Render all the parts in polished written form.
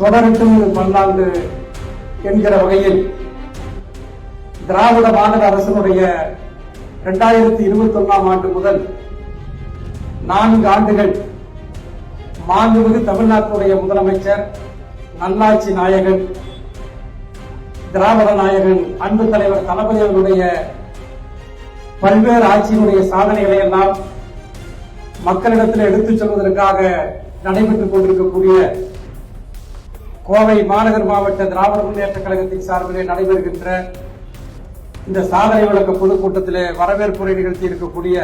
தொடரட்டும் பல்லாண்டு என்கிற வகையில் திராவிட மாநில அரசினுடைய 2021ஆம் ஆண்டு முதல் 4 ஆண்டுகள் மாண்புமிகு தமிழ்நாட்டுடைய முதலமைச்சர், நல்லாட்சி நாயகன், திராவிட நாயகன், அன்பு தலைவர் தளபதி அவர்களுடைய பல்வேறு ஆட்சியினுடைய சாதனைகளை எல்லாம் மக்களிடத்தில் எடுத்துச் சொல்வதற்காக நடைபெற்றுக் கொண்டிருக்கக்கூடிய கோவை மாநகர் மாவட்ட திராவிட முன்னேற்ற கழகத்தின் சார்பிலே நடைபெறுகின்ற இந்த சாதனை விளக்க பொதுக்கூட்டத்திலே வரவேற்புரை நிகழ்த்தி இருக்கக்கூடிய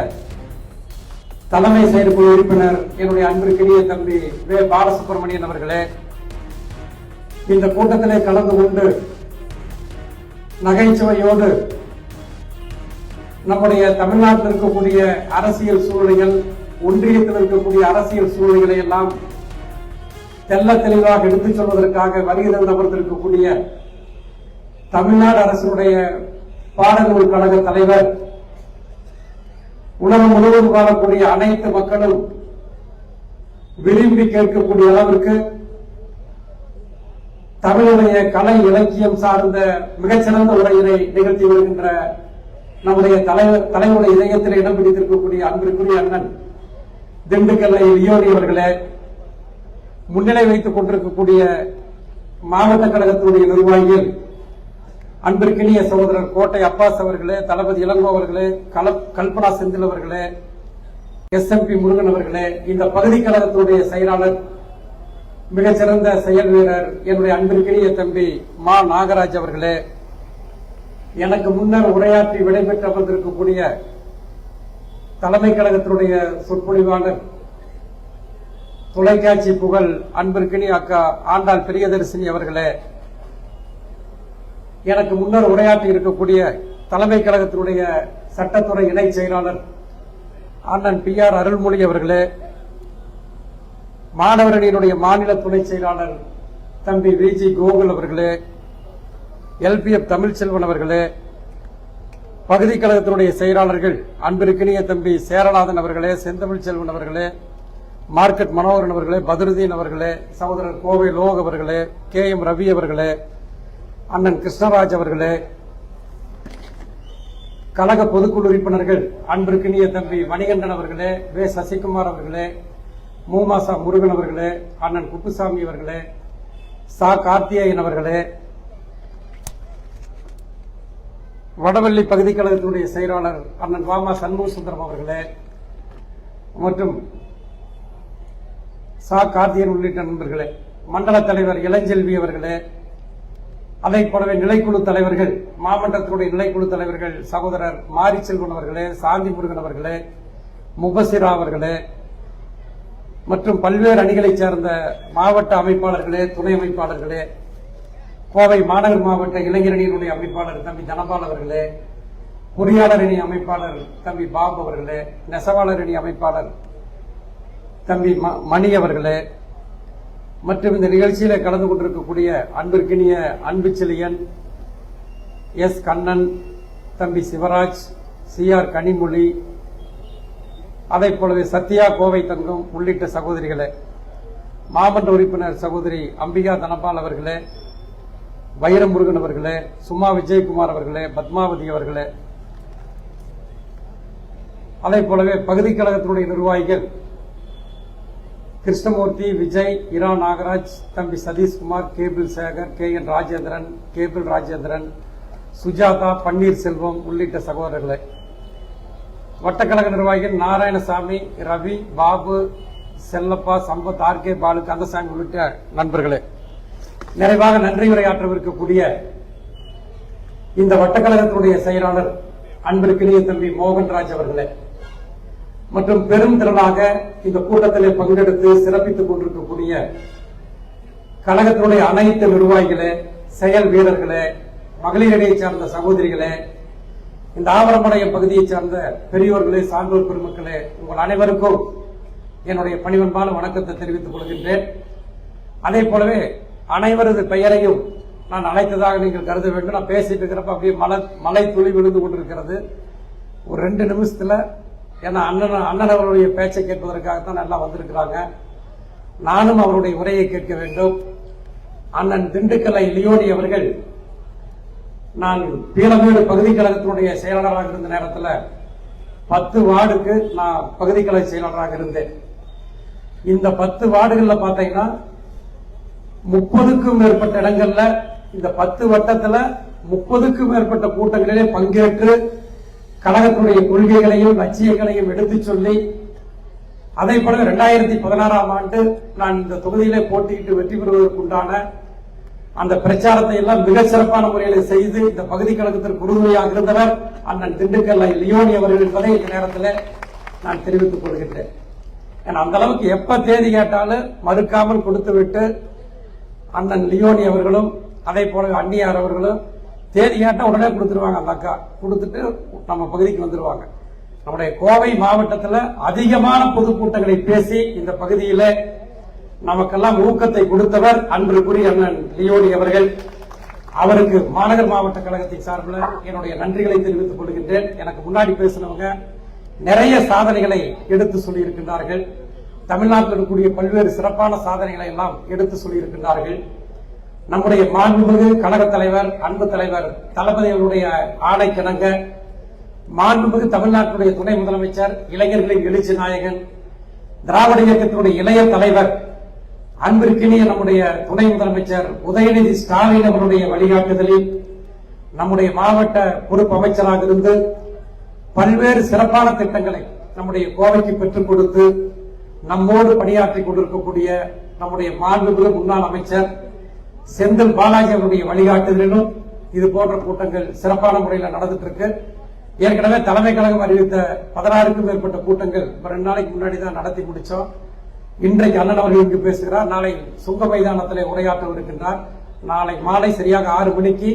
தலைமை செயற்குழு உறுப்பினர் என்னுடைய அன்பிற்கினிய தம்பி வே பாலசுப்ரமணியன் அவர்களே, இந்த கூட்டத்திலே கலந்து கொண்டு நகைச்சுவையோடு நம்முடைய தமிழ்நாட்டில் இருக்கக்கூடிய அரசியல் சூழ்நிலைகள், ஒன்றியத்தில் இருக்கக்கூடிய அரசியல் சூழ்நிலைகளை எல்லாம் தெல்ல தெளிவாக எடுத்துச் சொல்வதற்காக வருகை அமர்ந்திருக்கக்கூடிய தமிழ்நாடு அரசுடைய பாடநூல் கழக தலைவர், உலகம் முழுவதும் வாழக்கூடிய அனைத்து மக்களும் விரும்பி கேட்கக்கூடிய அளவிற்கு தமிழுடைய கலை இலக்கியம் சார்ந்த மிகச்சிறந்த உரையினை நிகழ்த்தி வருகின்ற நம்முடைய தலைவருடைய இதயத்தில் இடம் பிடித்திருக்கக்கூடிய அன்பிற்குரிய அண்ணன் திண்டுக்கல்லை லியோனி அவர்களே, முன்னிலை வைத்துக் கொண்டிருக்கக்கூடிய மாவட்ட கழகத்தினுடைய நிர்வாகிகள் அன்பிற்கினிய சகோதரர் கோட்டை அப்பாஸ் அவர்களே, தளபதி இளங்கோ அவர்களே, கல்பனா செந்தில் அவர்களே, SMP முருகன் அவர்களே, இந்த பகுதி கழகத்தினுடைய செயலாளர், மிகச்சிறந்த செயல் வீரர் என்னுடைய அன்பிற்கினிய தம்பி மா நாகராஜ் அவர்களே, எனக்கு முன்னர் உரையாற்றி விடைபெற்று அமர்ந்திருக்கக்கூடிய தலைமை கழகத்தினுடைய சொற்பொழிவாளர், தொலைக்காட்சி புகழ் அன்பிற்கினி அக்கா ஆண்டாள் பிரியதர்சினி அவர்களே, எனக்கு முன்னர் உரையாற்றி இருக்கக்கூடிய தலைமை கழகத்தினுடைய சட்டத்துறை இணை செயலாளர் அண்ணன் PR அருள்மொழி அவர்களே, மாணவரணியினுடைய மாநில துணை செயலாளர் தம்பி VG கோகுல் அவர்களே, LPF தமிழ்ச்செல்வன் அவர்களே, பகுதி கழகத்தினுடைய செயலாளர்கள் அன்பிற்கினிய தம்பி சேரநாதன் அவர்களே, செந்தமிழ் செல்வன் அவர்களே, மார்க்கெட் மனோகரன் அவர்களே, பத்ருதீன் அவர்களே, சகோதரர் கோவை லோக் அவர்களே, KM ரவி அவர்களே, அண்ணன் கிருஷ்ணராஜ் அவர்களே, கழக பொதுக்குழு உறுப்பினர்கள் அன்பிற்கினிய தம்பி மணிகண்டன் அவர்களே, வே சசிகுமார் அவர்களே, மூமாசா முருகன் அவர்களே, அண்ணன் குப்புசாமி அவர்களே, சா கார்த்தியேயன் அவர்களே, வடவள்ளி பகுதி கழகத்தினுடைய செயலாளர் அண்ணன் வாமா சண்முக சுந்தரம் அவர்களே மற்றும் சா கார்த்தியன் உள்ளிட்ட நண்பர்களே, மண்டல தலைவர் இளஞ்செல்வி அவர்களே, அதைப் போலவே நிலைக்குழு தலைவர்கள், மாவட்டத்தினுடைய நிலைக்குழு தலைவர்கள் சகோதரர் மாரிச்செல்வன் அவர்களே, சாந்தி முருகன் அவர்களே, முபசிரா அவர்களே மற்றும் பல்வேறு அணிகளைச் சேர்ந்த மாவட்ட அமைப்பாளர்களே, துணை அமைப்பாளர்களே, கோவை மாநகர் மாவட்ட இளைஞரணியினுடைய அமைப்பாளர் தம்பி தனபால் அவர்களே, பொறியாளர் அணி அமைப்பாளர் தம்பி பாபு அவர்களே, நெசவாளர் அணி அமைப்பாளர் தம்பி மணி அவர்களே மற்றும் இந்த நிகழ்ச்சியில கலந்து கொண்டிருக்கக்கூடிய அன்பிற்கினிய அன்புச்செழியன், S கண்ணன், தம்பி சிவராஜ், CR கனிமொழி, அதைப் போலவே சத்யா கோவை தங்கம் உள்ளிட்ட சகோதரிகளே, மாவட்ட உறுப்பினர் சகோதரி அம்பிகா தனபால் அவர்களே, வைரமுருகன் அவர்களே, சுமா விஜயகுமார் அவர்களே, பத்மாவதி அவர்களே, அதைப் போலவே பகுதி கழகத்தினுடைய நிர்வாகிகள் கிருஷ்ணமூர்த்தி, விஜய், இரா நாகராஜ், தம்பி Sathishkumar, cable Sekar, KN Rajendran, cable Rajendran, Sujatha, Panneerselvam உள்ளிட்ட சகோதரர்களே, வட்டக்கழக நிர்வாகிகள் நாராயணசாமி, ரவி, பாபு, செல்லப்பா, சம்பத், RK பாலு, கந்தசாமி உள்ளிட்ட நண்பர்களே, நிறைவாக நன்றி உரையாற்றவிருக்கக்கூடிய இந்த வட்டக்கழகத்தினுடைய செயலாளர் அன்பிற்கினிய தம்பி மோகன்ராஜ் அவர்களே மற்றும் பெரும் திரளாக இந்த கூட்டத்திலே பங்கெடுத்து சிறப்பித்துக் கொண்டிருக்கக்கூடிய கழகத்தினுடைய அனைத்து நிர்வாகிகளே, செயல் வீரர்களே, மகளிரைச் சார்ந்த சகோதரிகளே, இந்த ஆவரமடைய பகுதியைச் சார்ந்த பெரியோர்களே, சான்றோர் பெருமக்களே, உங்கள் அனைவருக்கும் என்னுடைய பணிவன்பான வணக்கத்தை தெரிவித்துக் கொள்கின்றேன். அதே போலவே அனைவரது பெயரையும் நான் அழைத்ததாக நீங்கள் கருத வேண்டும். நான் பேசிட்டு இருக்கிறப்ப அப்படியே மலை துளி விழுந்து கொண்டிருக்கிறது. ஒரு 2 நிமிஷத்துல, ஏன்னா அண்ணன் அவருடைய பேச்சை கேட்பதற்காகத்தான் எல்லாம் வந்திருக்கிறாங்க. நானும் அவருடைய உரையை கேட்க வேண்டும். அண்ணன் திண்டுக்கல்லை லியோனி அவர்கள், நான் பீளமேடு பகுதி கழகத்தினுடைய செயலாளராக இருந்த நேரத்தில் 10 வார்டுக்கு நான் பகுதி கழக செயலாளராக இருந்தேன். இந்த 10 வார்டுகள்ல பாத்தீங்கன்னா 30க்கும் மேற்பட்ட இடங்கள்ல இந்த 10 வட்டத்துல 30க்கும் மேற்பட்ட கூட்டங்களிலே பங்கேற்று கழகத்தினுடைய கொள்கைகளையும் லட்சியங்களையும் எடுத்துச் சொல்லி, அதே போல 2016ஆம் ஆண்டு நான் இந்த தொகுதியிலே போட்டியிட்டு வெற்றி பெறுவதற்குண்டான அந்த பிரச்சாரத்தை எல்லாம் மிக சிறப்பான முறையில் செய்து இந்த பகுதி கழகத்திற்கு உறுதுணையாக இருந்தவர் அண்ணன் திண்டுக்கல் லியோனி அவர்கள் என்பதை இந்த நேரத்தில் நான் தெரிவித்துக் கொள்கின்றேன். ஏன்னா அந்த அளவுக்கு எப்ப தேதி கேட்டாலும் மறுக்காமல் கொடுத்துவிட்டு அண்ணன் லியோனி அவர்களும் அதே போல அந்நியார் அவர்களும் தேதி கேட்டா உடனே கொடுத்துருவாங்க. அந்த அக்கா கொடுத்துட்டு நம்ம பகுதிக்கு வந்துருவாங்க. நம்முடைய கோவை மாவட்டத்தில் அதிகமான பொதுக்கூட்டங்களை பேசி இந்த பகுதியில நமக்கெல்லாம் ஊக்கத்தை கொடுத்தவர் அன்புக்குரிய அண்ணன் லியோனி அவர்கள். அவருக்கு மாநகர் மாவட்ட கழகத்தின் சார்பில் என்னுடைய நன்றிகளை தெரிவித்துக் கொள்கின்றேன். எனக்கு முன்னாடி பேசினவங்க நிறைய சாதனைகளை எடுத்து சொல்லி இருக்கின்றார்கள். தமிழ்நாட்டில் இருக்கக்கூடிய பல்வேறு சிறப்பான சாதனைகளை எல்லாம் எடுத்து சொல்லி இருக்கின்றார்கள். நம்முடைய மாண்புமிகு கழக தலைவர், அன்பு தலைவர் தளபதி அவருடைய ஆணைக்கிணங்க மாண்புமிகு தமிழ்நாட்டுடைய துணை முதலமைச்சர், இளைஞர்களின் எழுச்சி நாயகன், திராவிட இயக்கத்தினுடைய இளைய தலைவர், அன்பிற்கினிய நம்முடைய துணை முதலமைச்சர் உதயநிதி ஸ்டாலின் அவருடைய வழிகாட்டுதலில் நம்முடைய மாவட்ட பொறுப்பு அமைச்சராக இருந்து பல்வேறு சிறப்பான திட்டங்களை நம்முடைய கோவைக்கு பெற்றுக் கொடுத்து நம்மோடு பணியாற்றிக் கொண்டிருக்கக்கூடிய நம்முடைய மாண்புமிகு முன்னாள் அமைச்சர் செந்தில் பாலாஜி அவருடைய வழிகாட்டுதலிலும் இது போன்ற கூட்டங்கள் சிறப்பான முறையில் நடந்துட்டு இருக்கு. ஏற்கனவே தலைமை கழகம் அறிவித்த 16க்கும் மேற்பட்ட கூட்டங்கள் 2 நாளைக்கு முன்னாடி தான் நடத்தி முடிச்சோம். இன்றைக்கு அண்ணன் அவர்கள் இங்கு பேசுகிறார். நாளை சுங்க மைதானத்திலே உரையாற்ற இருக்கின்றார். நாளை மாலை சரியாக 6 மணிக்கு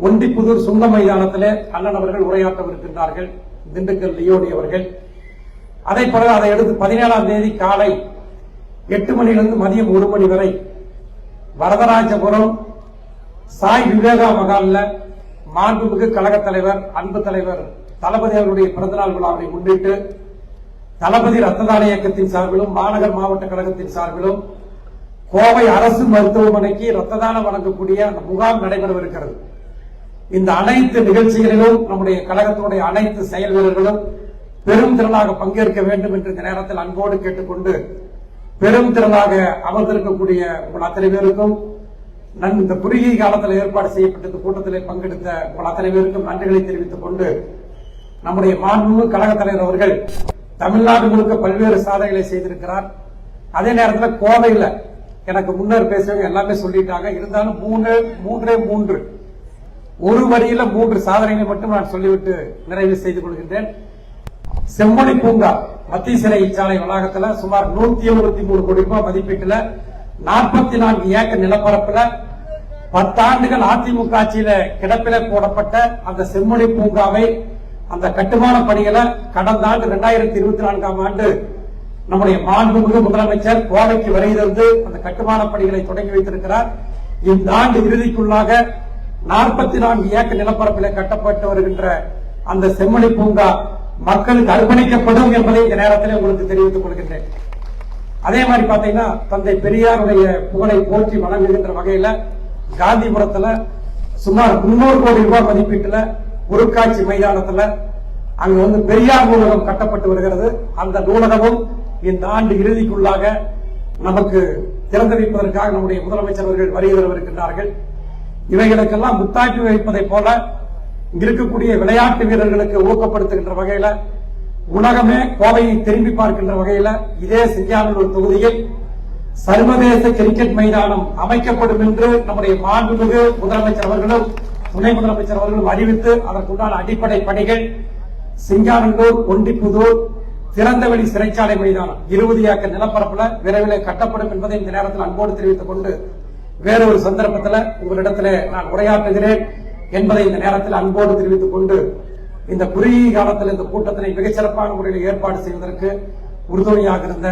ஒண்டிப்புதூர் சுங்க மைதானத்திலே அண்ணன் அவர்கள் உரையாற்ற இருக்கின்றார்கள், திண்டுக்கல் லியோனி அவர்கள். அதே போல அதை அடுத்து 17ஆம் தேதி காலை 8 மணியிலிருந்து மதியம் 1 மணி வரை வரதராஜபுரம் சாய் விவேகா மகால்ல மாண்புமிகு கழக தலைவர், அன்பு தலைவர் தளபதி அவருடைய பிறந்தநாள் விழாவை முன்னிட்டு தளபதி ரத்த தான இயக்கத்தின் சார்பிலும் மாநகர் மாவட்ட கழகத்தின் சார்பிலும் கோவை அரசு மருத்துவமனைக்கு ரத்த தானம் வழங்கக்கூடிய அந்த முகாம் நடைபெறவிருக்கிறது. இந்த அனைத்து நிகழ்ச்சிகளிலும் நம்முடைய கழகத்தினுடைய அனைத்து செயல் வீரர்களும் பெரும் திரளாக பங்கேற்க வேண்டும் என்று இந்த நேரத்தில் அன்போடு கேட்டுக்கொண்டு, பெரும் திரளாக அமர்ந்திருக்கக்கூடிய உங்கள் அத்தனை பேருக்கும் இந்த குறுகிய காலத்தில் ஏற்பாடு செய்யப்பட்ட கூட்டத்தில் பங்கெடுத்த உங்கள் அத்தனை பேருக்கும் நன்றிகளை தெரிவித்துக் கொண்டு, நம்முடைய மாண்புமிகு கழக தலைவர் அவர்கள் தமிழ்நாடு முழுக்க பல்வேறு சாதனைகளை செய்திருக்கிறார். அதே நேரத்தில் கோவையில் எனக்கு முன்னர் பேசுறவங்க எல்லாமே சொல்லிட்டாங்க. இருந்தாலும் மூன்றே மூன்று ஒரு வரியில 3 சாதனைகளை மட்டும் நான் சொல்லிவிட்டு நிறைவு செய்து கொள்கின்றேன். செம்மொழி பூங்கா மத்திய சிறை சாலை வளாகத்தில் சுமார் 173 கோடி ரூபாய் மதிப்பீட்டுல 44 ஏக்கர் நிலப்பரப்புல 10 ஆண்டுகள் அதிமுக ஆட்சியில கிடப்பில போடப்பட்ட அந்த செம்மொழி பூங்காவை, அந்த கட்டுமான பணிகளை கடந்த ஆண்டு 2024ஆம் ஆண்டு நம்முடைய மாண்புமிகு முதலமைச்சர் கோவைக்கு வருகிறது அந்த கட்டுமான பணிகளை தொடங்கி வைத்திருக்கிறார். இந்த ஆண்டு இறுதிக்குள்ளாக 44 ஏக்கர் நிலப்பரப்பில் கட்டப்பட்டு வருகின்ற அந்த செம்மொழி பூங்கா மக்களுக்கு அர்ப்பணிக்கப்படும் என்பதை இந்த நேரத்தில் உங்களுக்கு தெரிவித்துக் கொள்கின்றேன். அதே மாதிரி பாத்தீங்கன்னா தந்தை பெரியாருடைய புகழை போற்றி வழங்குகின்ற வகையில காந்திபுரத்துல சுமார் 300 கோடி ரூபாய் மதிப்பீட்டுல பொருட்காட்சி மைதானத்துல அங்க பெரியார் நூலகம் கட்டப்பட்டு வருகிறது. அந்த நூலகமும் இந்த ஆண்டு இறுதிக்குள்ளாக நமக்கு திறந்து வைப்பதற்காக நம்முடைய முதலமைச்சர் அவர்கள் வருகின்றார்கள். இவைகளுக்கெல்லாம் முத்தாய்ப்பு வைப்பதை போல இருக்கக்கூடிய விளையாட்டு வீரர்களுக்கு ஊக்கப்படுத்துகின்ற வகையில, உலகமே கோவையை திரும்பி பார்க்கின்ற வகையில இதே சிங்கானூர் தொகுதியில் சர்வதேச கிரிக்கெட் மைதானம் அமைக்கப்படும் என்று நம்முடைய மாண்புமிகு முதலமைச்சர் அவர்களும் துணை முதலமைச்சர் அவர்களும் அறிவித்து அதற்குண்டான அடிப்படை பணிகள் சிங்கானூர், ஒண்டிப்புதூர் திறந்தவெளி சிறைச்சாலை மைதானம் 20 ஏக்கர் நிலப்பரப்புல விரைவில் கட்டப்படும் என்பதை இந்த நேரத்தில் அன்போடு தெரிவித்துக் கொண்டு, வேறொரு சந்தர்ப்பத்தில் உங்களிடத்தில் நான் உரையாற்றுகிறேன் என்பதை இந்த நேரத்தில் அன்போடு தெரிவித்துக் கொண்டு, இந்த குறுகிய காலத்தில் இந்த கூட்டத்தினை மிகச்சிறப்பான முறையில் ஏற்பாடு செய்வதற்கு உறுதுணையாக இருந்த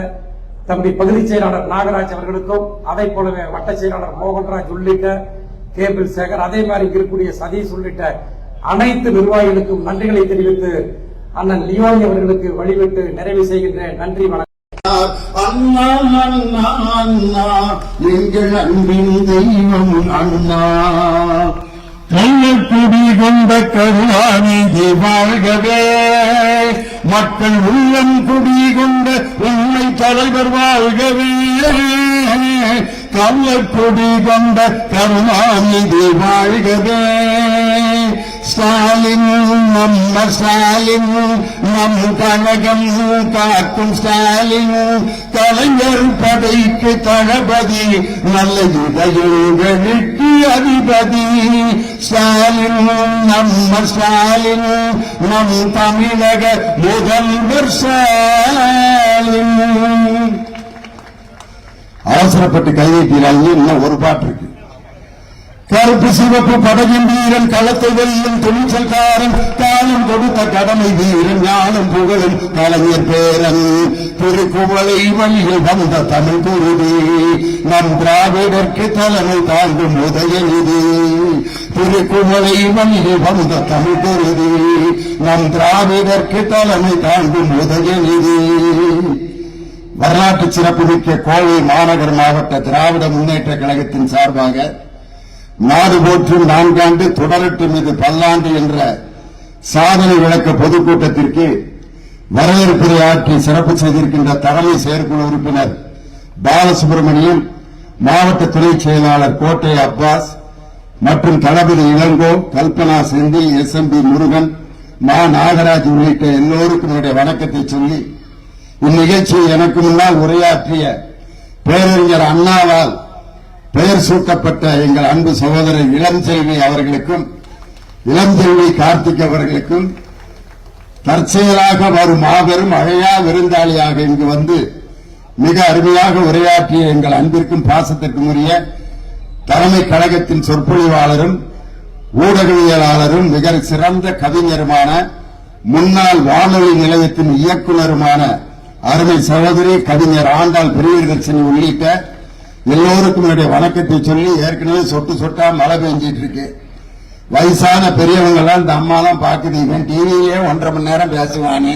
தம்பி பகுதி செயலாளர் நாகராஜ் அவர்களுக்கும், அதே போலவே வட்ட செயலாளர் மோகன்ராஜ் உள்ளிட்ட கேபிள் சேகர், அதே மாதிரி இருக்கக்கூடிய சதீஷ் உள்ளிட்ட அனைத்து நிர்வாகிகளுக்கும் நன்றிகளை தெரிவித்து அண்ணன் லியோனி அவர்களுக்கு வழிவிட்டு நிறைவு செய்கின்ற நன்றி வணக்கம். அண்ணா அண்ணா அண்ணா எங்கள் அன்பின் தெய்வம் அண்ணா. கள்ளக்குடி கொண்ட கருணாநிதி வாழ்கவே, மக்கள் உள்ளம் குடி கொண்ட உண்மை தலைவர் வாழ்கவே. கள்ளக்குடி கொண்ட கருணாநிதி வாழ்கவே. ஸ்டாலின் நம்ம ஸ்டாலின், நம் கழகம் காக்கும் ஸ்டாலின், கலைஞர் படைக்கு தளபதி, நல்ல இதயங்களுக்கு அதிபதி. ஸ்டாலின் நம்ம ஸ்டாலின், நம் தமிழக முதல்வர் ஸ்டாலின். அவசரப்பட்டு கையெழுத்தினாங்க. இன்னும் ஒரு பாட்டு இருக்கு. கருப்பு சிவப்பு படையின் வீரன், களத்தை வெல்லும் துணிச்சல்காரன், காலம் கொடுத்த கடமை வீரன், ஞானம் புகழும் கலைஞர் பேரன், திருக்குவளை வழியில் வந்த தமிழ் குருதி, நம் திராவிடர்க்கு தலைமை தாங்கும் உதயநிதி. திருக்குவளை வழியில் வந்த தமிழ் குருதி, நம் திராவிடர்க்கு தலைமை தாங்கும் உதயநிதி. வரலாற்று சிறப்புமிக்க கோவை மாநகர் மாவட்ட திராவிட முன்னேற்ற கழகத்தின் சார்பாக நாடு போற்றும் 4 ஆண்டு தொடரட்டும் இது பல்லாண்டு என்ற சாதனை விளக்க பொதுக்கூட்டத்திற்கு வரவேற்புரை ஆற்றி சிறப்பு செய்திருக்கின்ற தலைமை செயற்குழு உறுப்பினர் பாலசுப்ரமணியம், மாவட்ட துணை செயலாளர் கோட்டை அப்பாஸ் மற்றும் தளபதி இளங்கோ, கல்பனா செந்தில், எஸ்எம்பி முருகன், மா நாகராஜ் உள்ளிட்ட எல்லோருக்கும் என்னுடைய வணக்கத்தை சொல்லி, இந்நிகழ்ச்சியை எனக்கு முன்னால் உரையாற்றிய பேரறிஞர் அண்ணாவால் பெயர் சூட்டப்பட்ட எங்கள் அன்பு சகோதரர் இளஞ்செல்வி அவர்களுக்கும், இளஞ்செல்வி கார்த்திக் அவர்களுக்கும், தற்செயலாக வரும் மாபெரும் அழையா விருந்தாளியாக இங்கு வந்து மிக அருமையாக உரையாற்றிய எங்கள் அன்பிற்கும் பாசத்திற்கும் உரிய தலைமை கழகத்தின் சொற்பொழிவாளரும் ஊடகவியலாளரும் மிக சிறந்த கவிஞருமான முன்னாள் வானொலி நிலையத்தின் இயக்குநருமான அருமை சகோதரி கவிஞர் ஆண்டாள் பெரியதர்ஷினி உள்ளிட்ட எல்லோருக்கும் என்னுடைய வணக்கத்தை சொல்லி, ஏற்கனவே சொட்டு சொட்டா மழை பெஞ்சிட்டு இருக்கு. வயசான பெரியவங்க எல்லாம் இந்த அம்மா தான் பாக்குது, இவன் டிவியிலே 1.5 மணி நேரம் பேசுவானே,